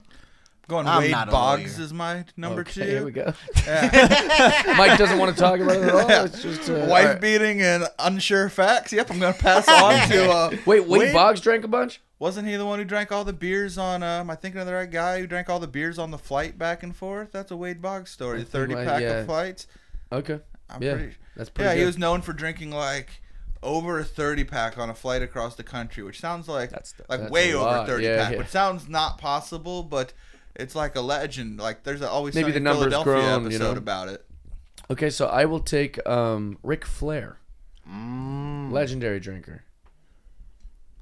Going I'm Wade not a Boggs lawyer. is my number Okay, two. here we go. Yeah. Mike doesn't want to talk about it at all. It's just all Wife right. beating and unsure facts. Yep, I'm gonna pass on to. Wait, Wade Boggs drank a bunch. Wasn't he the one who drank all the beers on? Am I thinking of the right guy who drank all the beers on the flight back and forth? That's a Wade Boggs story. I The think 30 pack yeah. of flights. Okay. I'm Yeah, pretty. that's pretty Yeah, good. he was known for drinking like over a 30 pack on a flight across the country, which sounds like That's way a over lot. 30 Yeah, pack, yeah. which sounds not possible, but it's like a legend. Like there's always Maybe Sunny the in number's Philadelphia grown, episode you know? about it. Okay, so I will take Ric Flair, Mm. legendary drinker.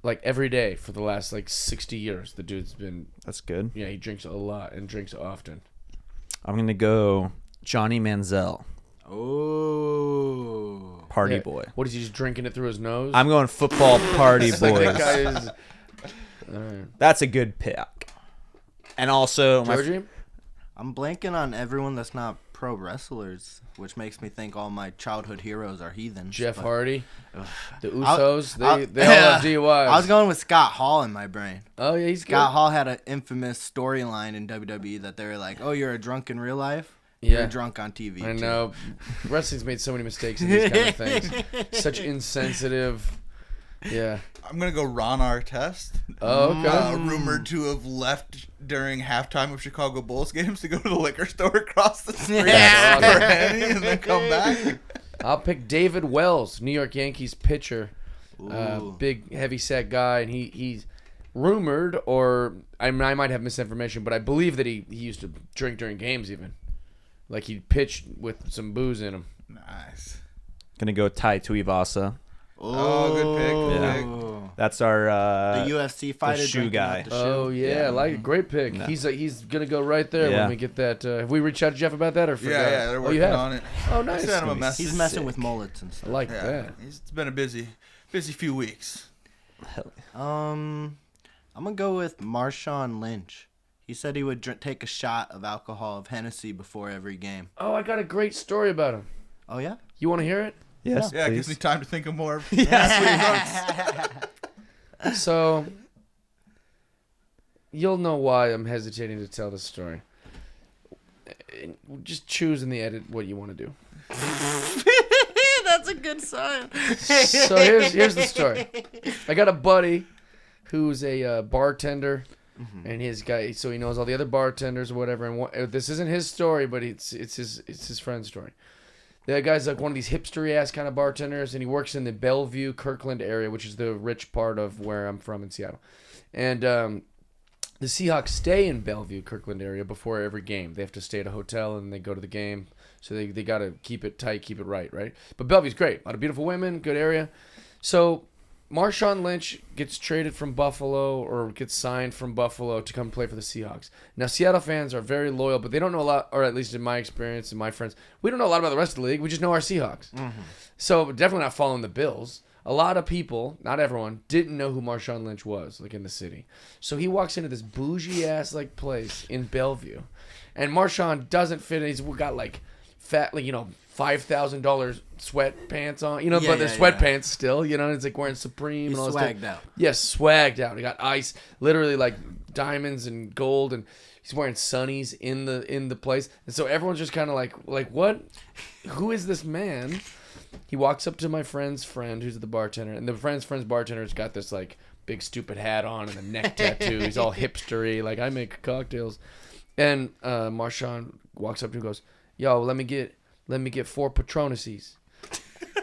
Like every day for the last like 60 years, the dude's been That's good. he drinks a lot and drinks often. I'm gonna go Johnny Manziel, Oh. party Yeah. boy. What is he just drinking it through his nose? I'm going football party It's like that boys. guy is. All right. That's a good pick. And also, Georgie? I'm blanking on everyone that's not pro wrestlers, which makes me think all my childhood heroes are heathens. Jeff but- Hardy, the I'll- Usos, they all yeah. have DUIs. I was going with Scott Hall in my brain. Oh yeah, he's good. Scott Hall had an infamous storyline in WWE that they were like, "Oh, you're a drunk in real life. Yeah. You're drunk on TV." I too." know. Wrestling's made so many mistakes in these kind of things. Such insensitive. Yeah. I'm gonna go Ron Artest. Oh, okay. Rumored to have left during halftime of Chicago Bulls games to go to the liquor store across the street That's for awesome. Henny and then come back. I'll pick David Wells, New York Yankees pitcher. Ooh. Big, heavy set guy, and he's rumored, or I might have misinformation, but I believe that he used to drink during games even. Like he'd pitch with some booze in him. Nice. gonna go Tai Tuivasa. Oh, good pick. Good Yeah. pick. That's our The UFC fighter shoe drinking guy. out the Oh shoe. yeah, I like it. Great pick. No. He's gonna go right there Yeah. when we get that. Have we reached out to Jeff about that or forgot? Yeah, they're Oh, working you have? on it. Oh I nice. sent him a message. He's messing Sick. with mullets and I stuff. like Yeah, that. it's been a busy few weeks. I'm gonna go with Marshawn Lynch. He said he would take a shot of alcohol of Hennessy before every game. Oh, I got a great story about him. Oh yeah. You want to hear it? yes, Yeah, it gives please. me time to think of more. So, you'll know why I'm hesitating to tell this story. Just choose in the edit what you want to do. That's a good sign. So here's the story. I got a buddy who's a bartender, and his guy, so he knows all the other bartenders or whatever. And this isn't his story, but it's his friend's story. The guy's like one of these hipstery ass kind of bartenders, and he works in the Bellevue, Kirkland area, which is the rich part of where I'm from in Seattle. And the Seahawks stay in Bellevue, Kirkland area before every game. They have to stay at a hotel and they go to the game, so they got to keep it tight, keep it right. But Bellevue's great, a lot of beautiful women, good area. So Marshawn Lynch gets traded from Buffalo or gets signed from Buffalo to come play for the Seahawks. Now, Seattle fans are very loyal, but they don't know a lot, or at least in my experience and my friends, we don't know a lot about the rest of the league. We just know our Seahawks. So definitely not following the Bills. a lot of people, not everyone, didn't know who Marshawn Lynch was, like in the city. So he walks into this bougie ass like place in Bellevue, and Marshawn doesn't fit. He's got like fat, like $5,000 sweatpants on, Yeah, but they're yeah, sweatpants still, and it's like wearing Supreme He's and all this swagged stuff. out. Yes, swagged out. He got ice, literally like diamonds and gold, and he's wearing sunnies in the place. And so everyone's just kind of like, what? Who is this man? He walks up to my friend's friend, who's the bartender, and the friend's bartender's got this like big stupid hat on and a neck tattoo. He's all hipstery, like I make cocktails. And Marshawn walks up to him and goes, "Yo, let me get 4 Patronuses."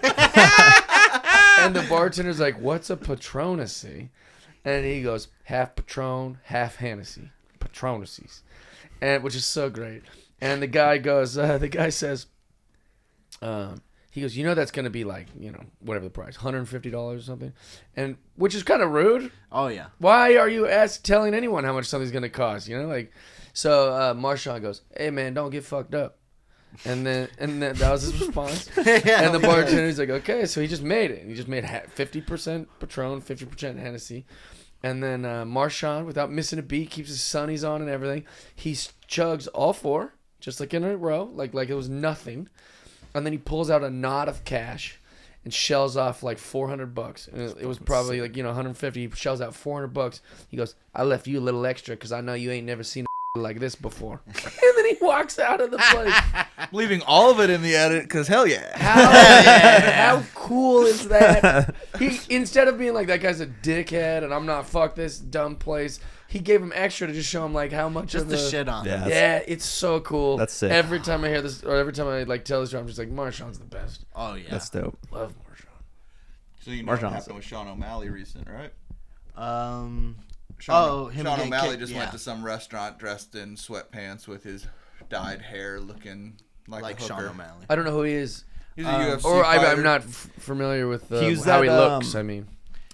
And the bartender's like, "What's a Patronusy?" And he goes, "Half Patron, half Hennessy, Patronuses," and which is so great. And the guy goes, says, he goes, "That's going to be like, whatever the price, $150 or something," and which is kind of rude. Oh yeah. Why are you telling anyone how much something's going to cost? So Marshawn goes, "Hey man, don't get fucked up." And then that was his response. And the bartender's like, "Okay," so he just made it. He just made 50% Patron, 50% Hennessy. And then Marshawn, without missing a beat, keeps his sunnies on and everything. He chugs all 4, just like in a row, like it was nothing. And then he pulls out a knot of cash and shells off like $400. And it was probably like, 150. He shells out $400. He goes, "I left you a little extra because I know you ain't never seen a like this before." And then he walks out of the place. Leaving all of it in the edit, because hell yeah. How cool is that? He, instead of being like, that guy's a dickhead and I'm not, fuck this dumb place, he gave him extra to just show him like how much Just of the the shit on. Yeah. him. Yeah, it's so cool. That's sick. Every time I hear this, or every time I like tell this story, I'm just like, Marshawn's the best. Oh yeah. That's dope. Love Marshawn. So you know what Marshawn's- happened with Sean O'Malley recent, right? Him Sean getting O'Malley kicked, just yeah. went to some restaurant dressed in sweatpants with his dyed hair looking like a Sean hooker. O'Malley. I don't know who he is. He's a UFC Or fighter. I'm not familiar with He was how he that, looks, I mean.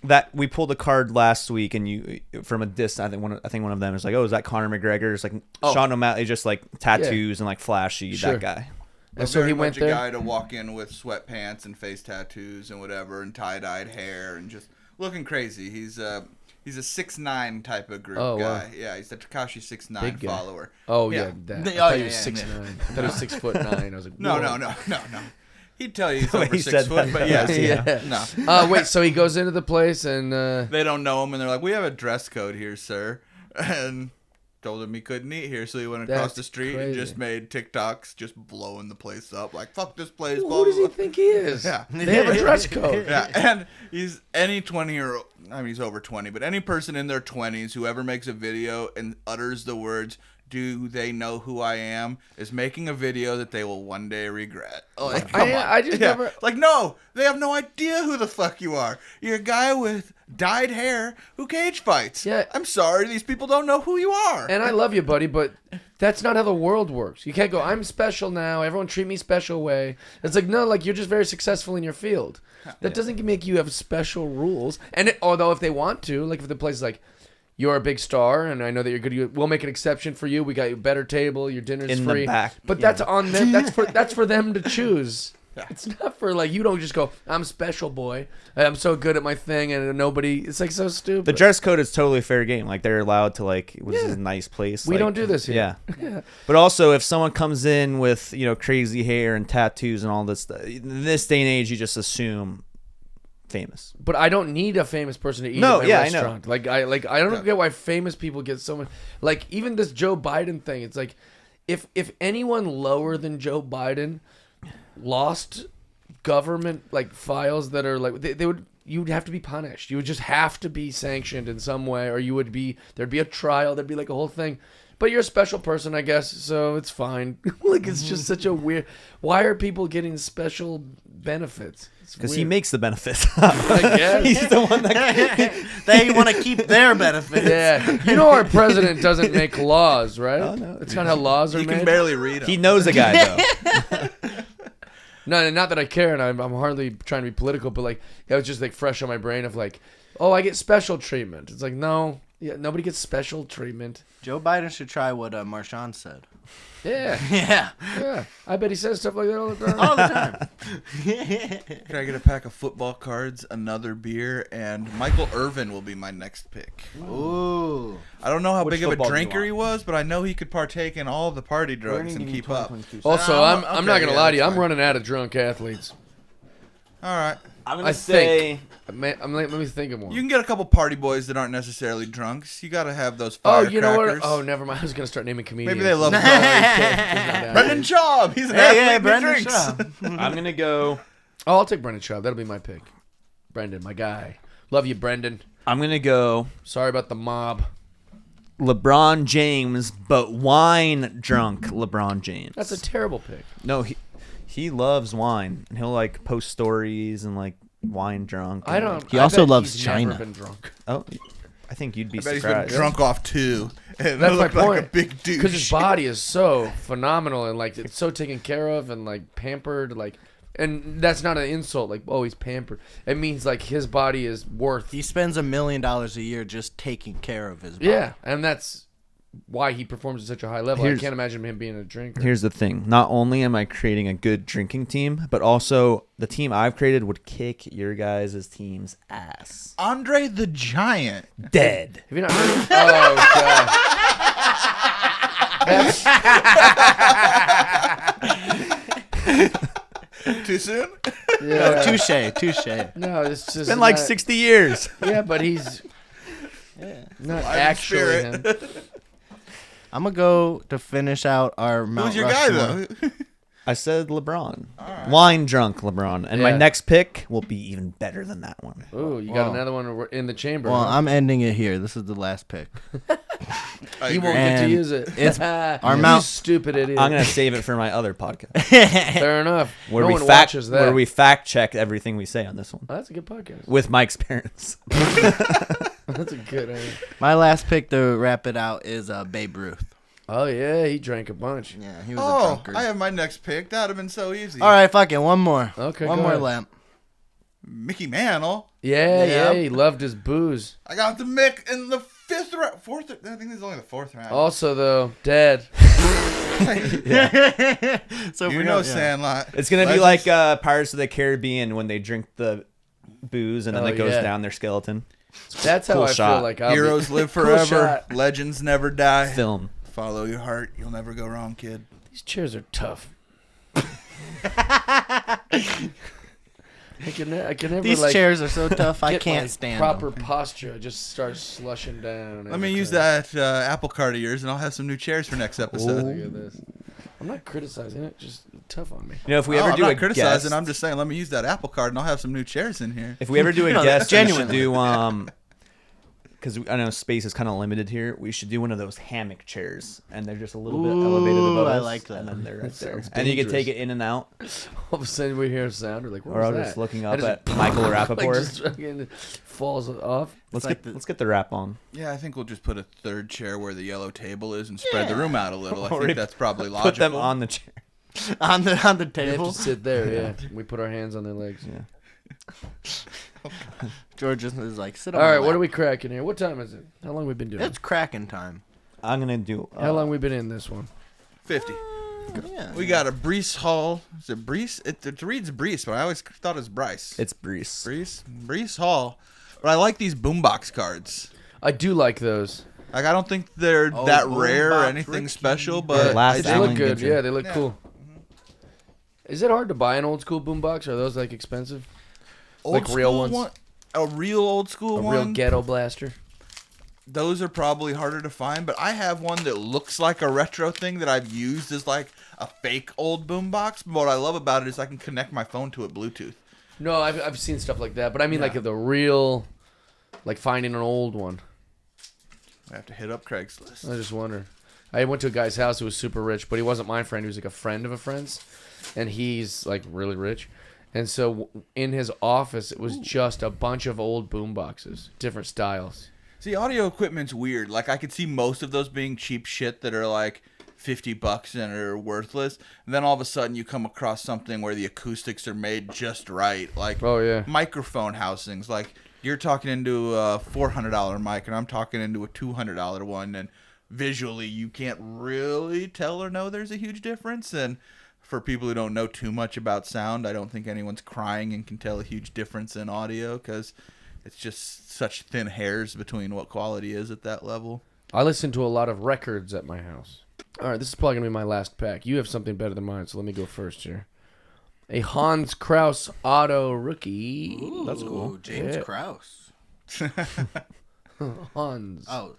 That we pulled a card last week, and you from a distance. I think one of them is like, "Oh, is that Conor McGregor?" It's like Sean O'Malley, just like tattoos and like flashy. Sure. That guy. And so he went a there. guy to walk in with sweatpants and face tattoos and whatever, and tie-dyed hair and just looking crazy. He's a 6'9" type of group Oh, guy. wow. Yeah, he's the Tekashi 6'9" Big guy. follower. Oh Yeah. yeah, that. Oh, I thought yeah, he was yeah, 6'9". yeah. I thought he was 6'9". I was like, No, whoa. no. He'd tell you he's When over he 6 said foot, that, but that yeah, was- Yeah. no. Wait, so he goes into the place and They don't know him, and they're like, "We have a dress code here, sir," and told him he couldn't eat here, so he went across That's the street and crazy. just made TikToks, just blowing the place up, like "fuck this place." blah, who does blah, he blah. think he is? Yeah. They have a dress code. Yeah, and he's any 20-year-old. I mean, he's over 20, but any person in their 20s who ever makes a video and utters the words, "Do they know who I am?" is making a video that they will one day regret. Like, come on. I just Yeah. never. Like, no, they have no idea who the fuck you are. You're a guy with dyed hair who cage fights. Yeah. I'm sorry, these people don't know who you are. And I love you, buddy, but that's not how the world works. You can't go, "I'm special now. Everyone treat me special way." It's like, no, like you're just very successful in your field. That doesn't make you have special rules. And although if they want to, like if the place is like, "You're a big star, and I know that you're good. We'll make an exception for you. We got you a better table. Your dinner's In the free." back, But yeah. that's on them. That's for them to choose. Yeah. It's not for like you don't just go, "I'm special, boy. I'm so good at my thing," and nobody. It's like so stupid. The dress code is totally fair game. Like they're allowed to like, which is a nice place. We like, don't do this here. Yeah. But also, if someone comes in with crazy hair and tattoos and all this stuff, in this day and age, you just assume famous. But I don't need a famous person to eat No, at my yeah, I know. restaurant. I don't Yeah. get why famous people get so much. Like even this Joe Biden thing. It's like if anyone lower than Joe Biden lost government like files that are like they would. You'd have to be punished. You would just have to be sanctioned in some way, or there'd be a trial. There'd be like a whole thing. But you're a special person, I guess, so it's fine. Like it's just such a weird. Why are people getting special benefits? Because he makes the benefits. I guess. He's the one that. They want to keep their benefits. Yeah, you know our president doesn't make laws, right? Oh, no. That's not how laws are you made. can barely read 'em. He knows a guy though. No, not that I care, and I'm hardly trying to be political, but like it was just like fresh on my brain of like, oh, I get special treatment. It's like no, Yeah, nobody gets special treatment. Joe Biden should try what Marshawn said. Yeah, Yeah, yeah. I bet he says stuff like that all the time. all the time. Can I get a pack of football cards, another beer, and Michael Irvin will be my next pick. Ooh. I don't know how Which big of a football do you drinker he was, but I know he could partake in all the party drugs and keep up. Also, I'm- I'm not okay, gonna yeah, lie to you. that's I'm fine. running out of drunk athletes. All right. I'm I gonna say. Let me think of one. You can get a couple party boys that aren't necessarily drunks. You got to have those Oh, firecrackers. you know what? Oh, never mind. I was gonna start naming comedians. Maybe they love He's not Brendan Schaub. He's an Hey, athlete hey, that Brendan drinks. Schaub. I'm gonna go. Oh, I'll take Brendan Schaub. That'll be my pick. Brendan, my guy. Love you, Brendan. I'm gonna go. Sorry about the mob. LeBron James, but wine drunk LeBron James. That's a terrible pick. No, he loves wine, and he'll like post stories and like wine drunk. I and, don't. like- He I also bet loves he's China. Never been drunk. oh, I think you'd be I bet he's been surprised. drunk off too. And That's my look like point. a big douche. Because his body is so phenomenal and like it's so taken care of and like pampered, like, and that's not an insult. Like, oh, he's pampered. It means like his body is worth. He spends $1 million a year just taking care of his body. Yeah, and that's why he performs at such a high level. Here's- I can't imagine him being a drinker. Here's the thing: not only am I creating a good drinking team, but also the team I've created would kick your guys' team's ass. Andre the Giant. Dead. Have you not heard? Oh god. Too soon? Yeah. Touche. No, it's just It's been like not- 60 years. Yeah, but he's not Live in actually him. spirit. I'm gonna go to finish out our Mount Who's your guy Rushmore. though? I said LeBron. Wine drunk LeBron. And my Yeah. next pick will be even better than that one. Ooh, you got Well- another one in the chamber. Well, huh? I'm ending it here. This is the last pick. I He won't agree. get to And use it. it's our Mount- stupid idiot. I'm going to save it for my other podcast Fair enough. where no we one fact watches that. where we fact check everything we say on this one Oh, that's a good podcast. with Mike's parents. That's a good idea. My last pick to wrap it out is Babe Ruth. Oh yeah, he drank a bunch. Yeah, he was a Oh, drunkard. I have my next pick. That'd have been so easy. All right, fuck it. One more. Okay, One go more ahead. lamp. Mickey Mantle. Yeah, Yeah. he loved his booze. I got the Mick in the fifth round. Fourth. I think this is only the fourth round. Also, though, dead. So if you we know don't- yeah. Sandlot. It's going to be Legends. like Pirates of the Caribbean when they drink the booze and then Oh, it goes yeah. down their skeleton. That's how Cool I shot. feel like I'll Heroes be. live Cool forever. shot. Legends never die. Film. Follow your heart. You'll never go wrong, kid. These chairs are tough. I can never These like chairs are so tough. I get can't my stand proper them. posture. I just start slushing down. Let me use that Apple Card of yours, and I'll have some new chairs for next episode. Look at this. I'm not criticizing it. Just tough on me. You know, if we Oh, ever I'm do not a criticizing. guest, I'm just saying, let me use that Apple Card, and I'll have some new chairs in here. if we ever do a No, guest, that's we should genuine. do because I know space is kind of limited here. We should do one of those hammock chairs, and they're just a little bit elevated above I us, like that. and then they're right That there, sounds and you can take dangerous. it in and out. All of a sudden we hear a sound. We're like, what Or was I'm that? just looking And up it at Michael like Rappaport. just fucking falls off. Let's like let's get the wrap on. Yeah, I think we'll just put a third chair where the yellow table is and spread the room out a little. I Or think that's probably logical. Put them on the chair. on the They have table. to sit there. Yeah, we put our hands on their legs. Yeah. George is like, sit All on right, my what are lap. we cracking here? What time is it? How long we been doing? It's cracking time. I'm gonna do. How long we been in this one? 50. Yeah. We got a Brees Hall. Is it Brees? It reads Brees, but I always thought it was Bryce. It's Brees. Brees Hall. But I like these boombox cards. I do like those. Like, I don't think they're Oh, that rare or boombox anything Ricky. special, but Last They Allen look good. Gibson. Yeah, they look Yeah. cool. Is it hard to buy an old school boombox? Are those like expensive? old like real school ones? one- a real old school A one. real ghetto blaster? Those are probably harder to find, but I have one that looks like a retro thing that I've used as like a fake old boombox. But what I love about it is I can connect my phone to it Bluetooth. No, I've seen stuff like that, but I mean Yeah. like the real, like finding an old one. I have to hit up Craigslist. I just wonder. I went to a guy's house who was super rich, but he wasn't my friend. He was like a friend of a friend's, and he's like really rich. And so in his office, it was just a bunch of old boom boxes, different styles. See, audio equipment's weird. Like, I could see most of those being cheap shit that are like $50 and are worthless. And then all of a sudden you come across something where the acoustics are made just right. Like Oh yeah, microphone housings. Like, You're talking into a $400 mic, and I'm talking into a $200 one, and visually you can't really tell or know there's a huge difference. And for people who don't know too much about sound, I don't think anyone's crying and can tell a huge difference in audio because it's just such thin hairs between what quality is at that level. I listen to a lot of records at my house. All right, this is probably going to be my last pack. You have something better than mine, so let me go first here. A Hans Kraus Auto Rookie. Ooh, That's cool. James Yeah. Krause. Hans. Oh, All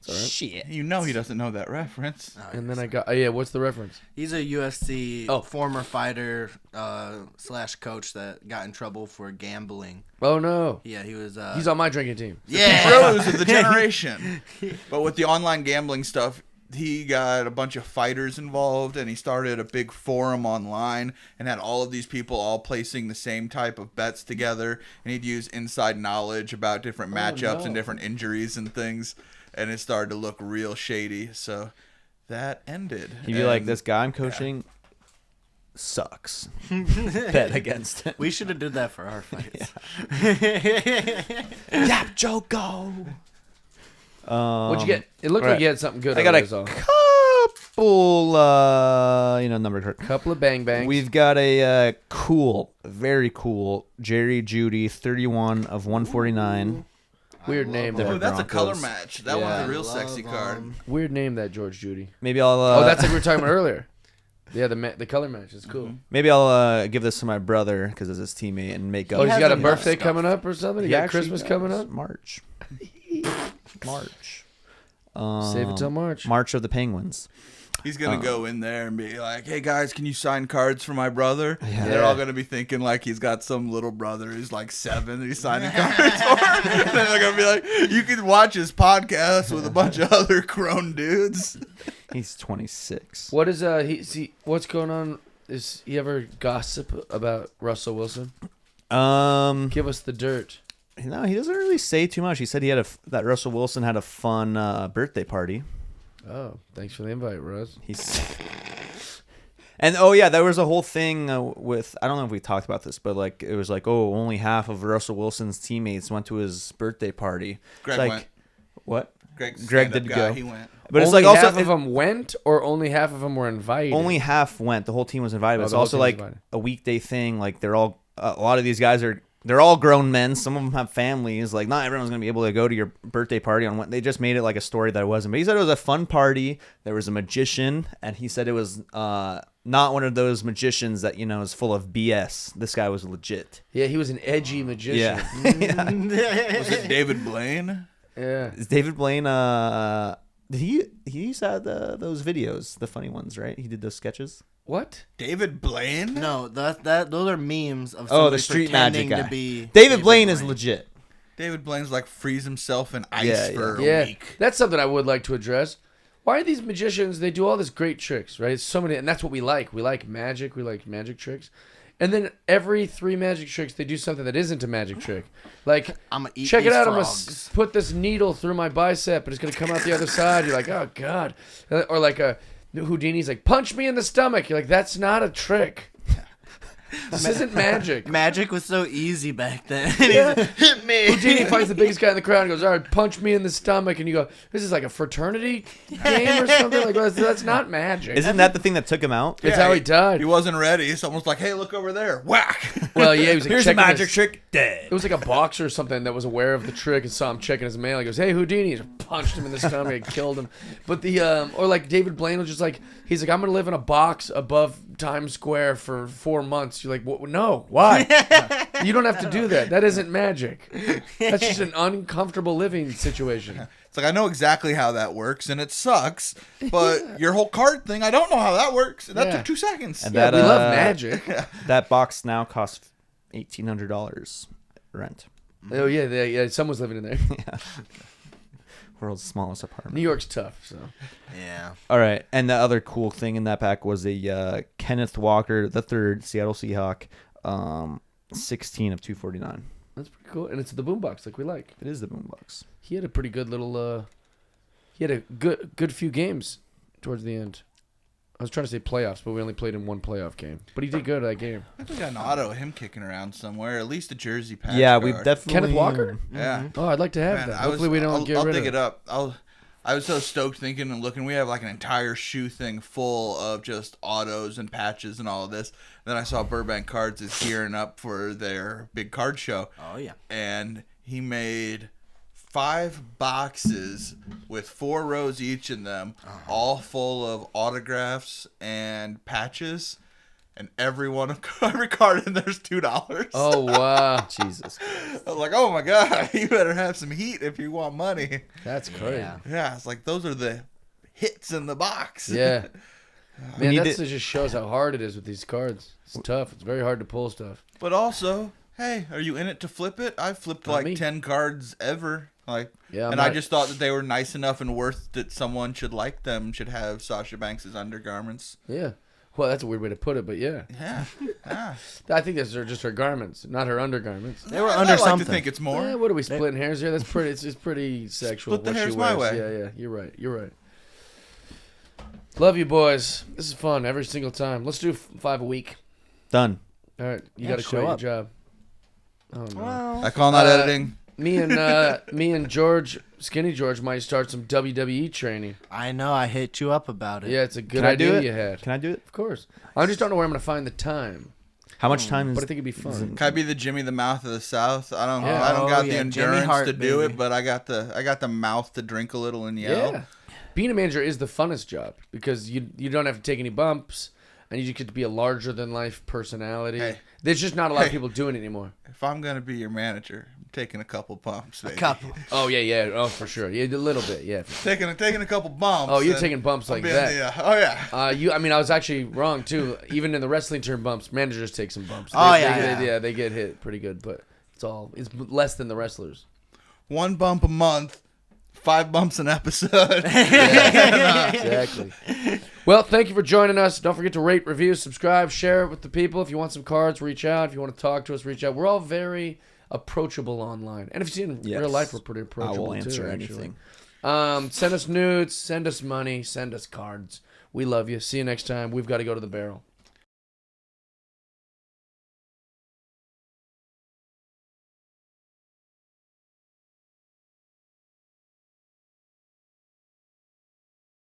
right. Shit. You know he doesn't know that reference. And then I got, what's the reference? he's a UFC Oh. former fighter / coach that got in trouble for gambling. Oh, no. Yeah, he was. He's on my drinking team. Yeah. Pros of the generation. But with the online gambling stuff, he got a bunch of fighters involved, and he started a big forum online and had all of these people all placing the same type of bets together, and he'd use inside knowledge about different matchups and different injuries and things, and it started to look real shady. So that ended. He'd be like, And this guy I'm coaching sucks. Bet against him. We should have did that for our fights. Yap, Joe, go. What'd you get? It looked right. like you had something good. I got over a there, so. couple, number. Couple of bang bangs. We've got a cool, very cool Jerry Judy 31 of 149. Weird name Oh, there. that's a color Broncos. match. That Yeah. one's a real sexy card. Weird name that, George Judy. Maybe I'll. Oh, that's like we were talking about earlier. Yeah, the color match is cool. Maybe I'll give this to my brother because it's his teammate and make up. Oh, he's got a enough birthday stuff. coming up or something? He He got actually Christmas does. coming up? March. March. Save it till March. March of the Penguins. He's gonna go in there and be like, "Hey guys, can you sign cards for my brother?" Yeah. And they're all gonna be thinking like he's got some little brother who's like 7 and he's signing cards for him. And then they're gonna be like, "You can watch his podcast with a bunch of other grown dudes." He's 26. What is what's going on? Is he ever gossip about Russell Wilson? Give us the dirt. No, he doesn't really say too much. He said he had that Russell Wilson had a fun birthday party. Oh, thanks for the invite, Russ. He's and oh yeah, there was a whole thing with I don't know if we talked about this, but like it was like only half of Russell Wilson's teammates went to his birthday party. Greg It's like, went. What? Greg Did stand-up guy, go. He went. But it's only like also half of them went, or only half of them were invited. only half went. The whole team was invited. But Oh, it's the whole also team was like invited. a weekday thing. Like they're all a lot of these guys they're all grown men. Some of them have families. Like not everyone's gonna be able to go to your birthday party on what they just made it like a story that it wasn't. But he said it was a fun party. There was a magician, and he said it was not one of those magicians that is full of BS. This guy was legit. Yeah, he was an edgy magician. Yeah. Was it David Blaine? Yeah. Is David Blaine? He's had those videos, the funny ones, right? He did those sketches. What? David Blaine? No, those are memes of Oh, the somebody street magic pretending guy. to be David Blaine is legit. David Blaine's like freeze himself in ice Yeah, for Yeah, a week. that's something I would like to address. Why are these magicians? They do all this great tricks, right? It's so many, and that's what we like. We like magic. We like magic tricks. And then every 3 magic tricks, they do something that isn't a magic trick. Like, I'ma eat check it these out. I'm going frogs. to put this needle through my bicep, and it's going to come out the other side. You're like, oh, God. Or like Houdini's like, punch me in the stomach. You're like, that's not a trick. This isn't magic. Magic was so easy back then. Yeah. Hit me. Houdini finds the biggest guy in the crowd and goes, all right, punch me in the stomach. And you go, this is like a fraternity game or something? Like, that's not magic. Isn't that the thing that took him out? That's how he died. He wasn't ready. Someone's like, "Hey, look over there!" Whack. Well, yeah, he was like, Here's a checking magic his- trick. Dead. It was like a boxer or something that was aware of the trick and saw him checking his mail. He goes, "Hey, Houdini!" He punched him in the stomach and killed him. But or like David Blaine was just like, he's like, "I'm gonna live in a box above Times Square for 4 months." You're like, "What? No, why? You don't have to do that. That isn't magic. That's just an uncomfortable living situation." It's like I know exactly how that works, and it sucks. But your whole card thing, I don't know how that works. And that Yeah. took 2 seconds. And Yeah, that, we love magic. That box now costs $1,800 rent. Oh yeah, someone's living in there. World's smallest apartment. New York's tough, so Yeah. All right, and the other cool thing in that pack was a Kenneth Walker III Seattle Seahawk, 16 of 249. that's pretty cool. And it's the boombox like we like. It is the boombox. He had a pretty good little. He had a good few games towards the end. I was trying to say playoffs, but we only played in one playoff game. But he did good at that game. I think I got an auto of him kicking around somewhere. At least a jersey patch. Yeah, card. we've definitely. Kenneth Walker? Yeah. Oh, I'd like to have Man, that. Hopefully we don't I'll get rid dig of it up. I was so stoked thinking and looking. We have like an entire shoe thing full of just autos and patches and all of this. Then I saw Burbank Cards is gearing up for their big card show. Oh yeah. And he made 5 boxes with 4 rows each in them, all full of autographs and patches. And every card in there's $2. Oh, wow. Jesus. I was like, oh my god, you better have some heat if you want money. That's crazy. Yeah. Yeah, it's like those are the hits in the box. Yeah. Man, need that to- just shows how hard it is with these cards. It's tough. It's very hard to pull stuff. But also, hey, are you in it to flip it? I've flipped Not like me. 10 cards ever. Like, Yeah, and I just thought that they were nice enough and worth that someone should like them, should have Sasha Banks' undergarments. Yeah. Well, that's a weird way to put it, but yeah. Yeah. Yeah. I think those are just her garments, not her undergarments. They were I under like something. to think it's more. Eh, what are we splitting hairs here? That's pretty. It's pretty sexual. Split the what she hairs my wears. way. Yeah, yeah. You're right. You're right. Love you, boys. This is fun every single time. Let's do 5 a week. Done. All right, you Yeah, got to show quit your up. job. Oh no. Well, I call that Uh, editing. Me and George, Skinny George, might start some WWE training. I know. I hit you up about it. Yeah, it's a good Can I do idea it? you had. Can I do it? Of course. I just don't know where I'm gonna find the time, How much time is? but I think it'd be fun. Can I be the Jimmy the Mouth of the South? I don't. Yeah. I don't got Oh, the yeah, Jimmy endurance Hart, to do baby. it, but I got the mouth to drink a little and yell. Yeah. Being a manager is the funnest job because you don't have to take any bumps and you just get to be a larger than life personality. Hey. There's just not a lot of Hey. people doing it anymore. If I'm gonna be your manager, I'm taking a couple bumps. Baby. Couple. Oh yeah. Oh for sure. Yeah, a little bit. Yeah. Taking a couple bumps. Oh, you're and taking bumps I'll like be in that. the, oh yeah. I was actually wrong too. Even in the wrestling term bumps, managers take some bumps. Oh, They- yeah, they- yeah. they get hit pretty good, but it's less than the wrestlers. 1 bump a month, 5 bumps an episode. Exactly. Well, thank you for joining us. Don't forget to rate, review, subscribe, share it with the people. If you want some cards, reach out. If you want to talk to us, reach out. We're all very approachable online, and if you see it in Yes. real life, we're pretty I approachable will answer too. anything. Actually. Send us nudes, send us money, send us cards. We love you. See you next time. We've got to go to the barrel.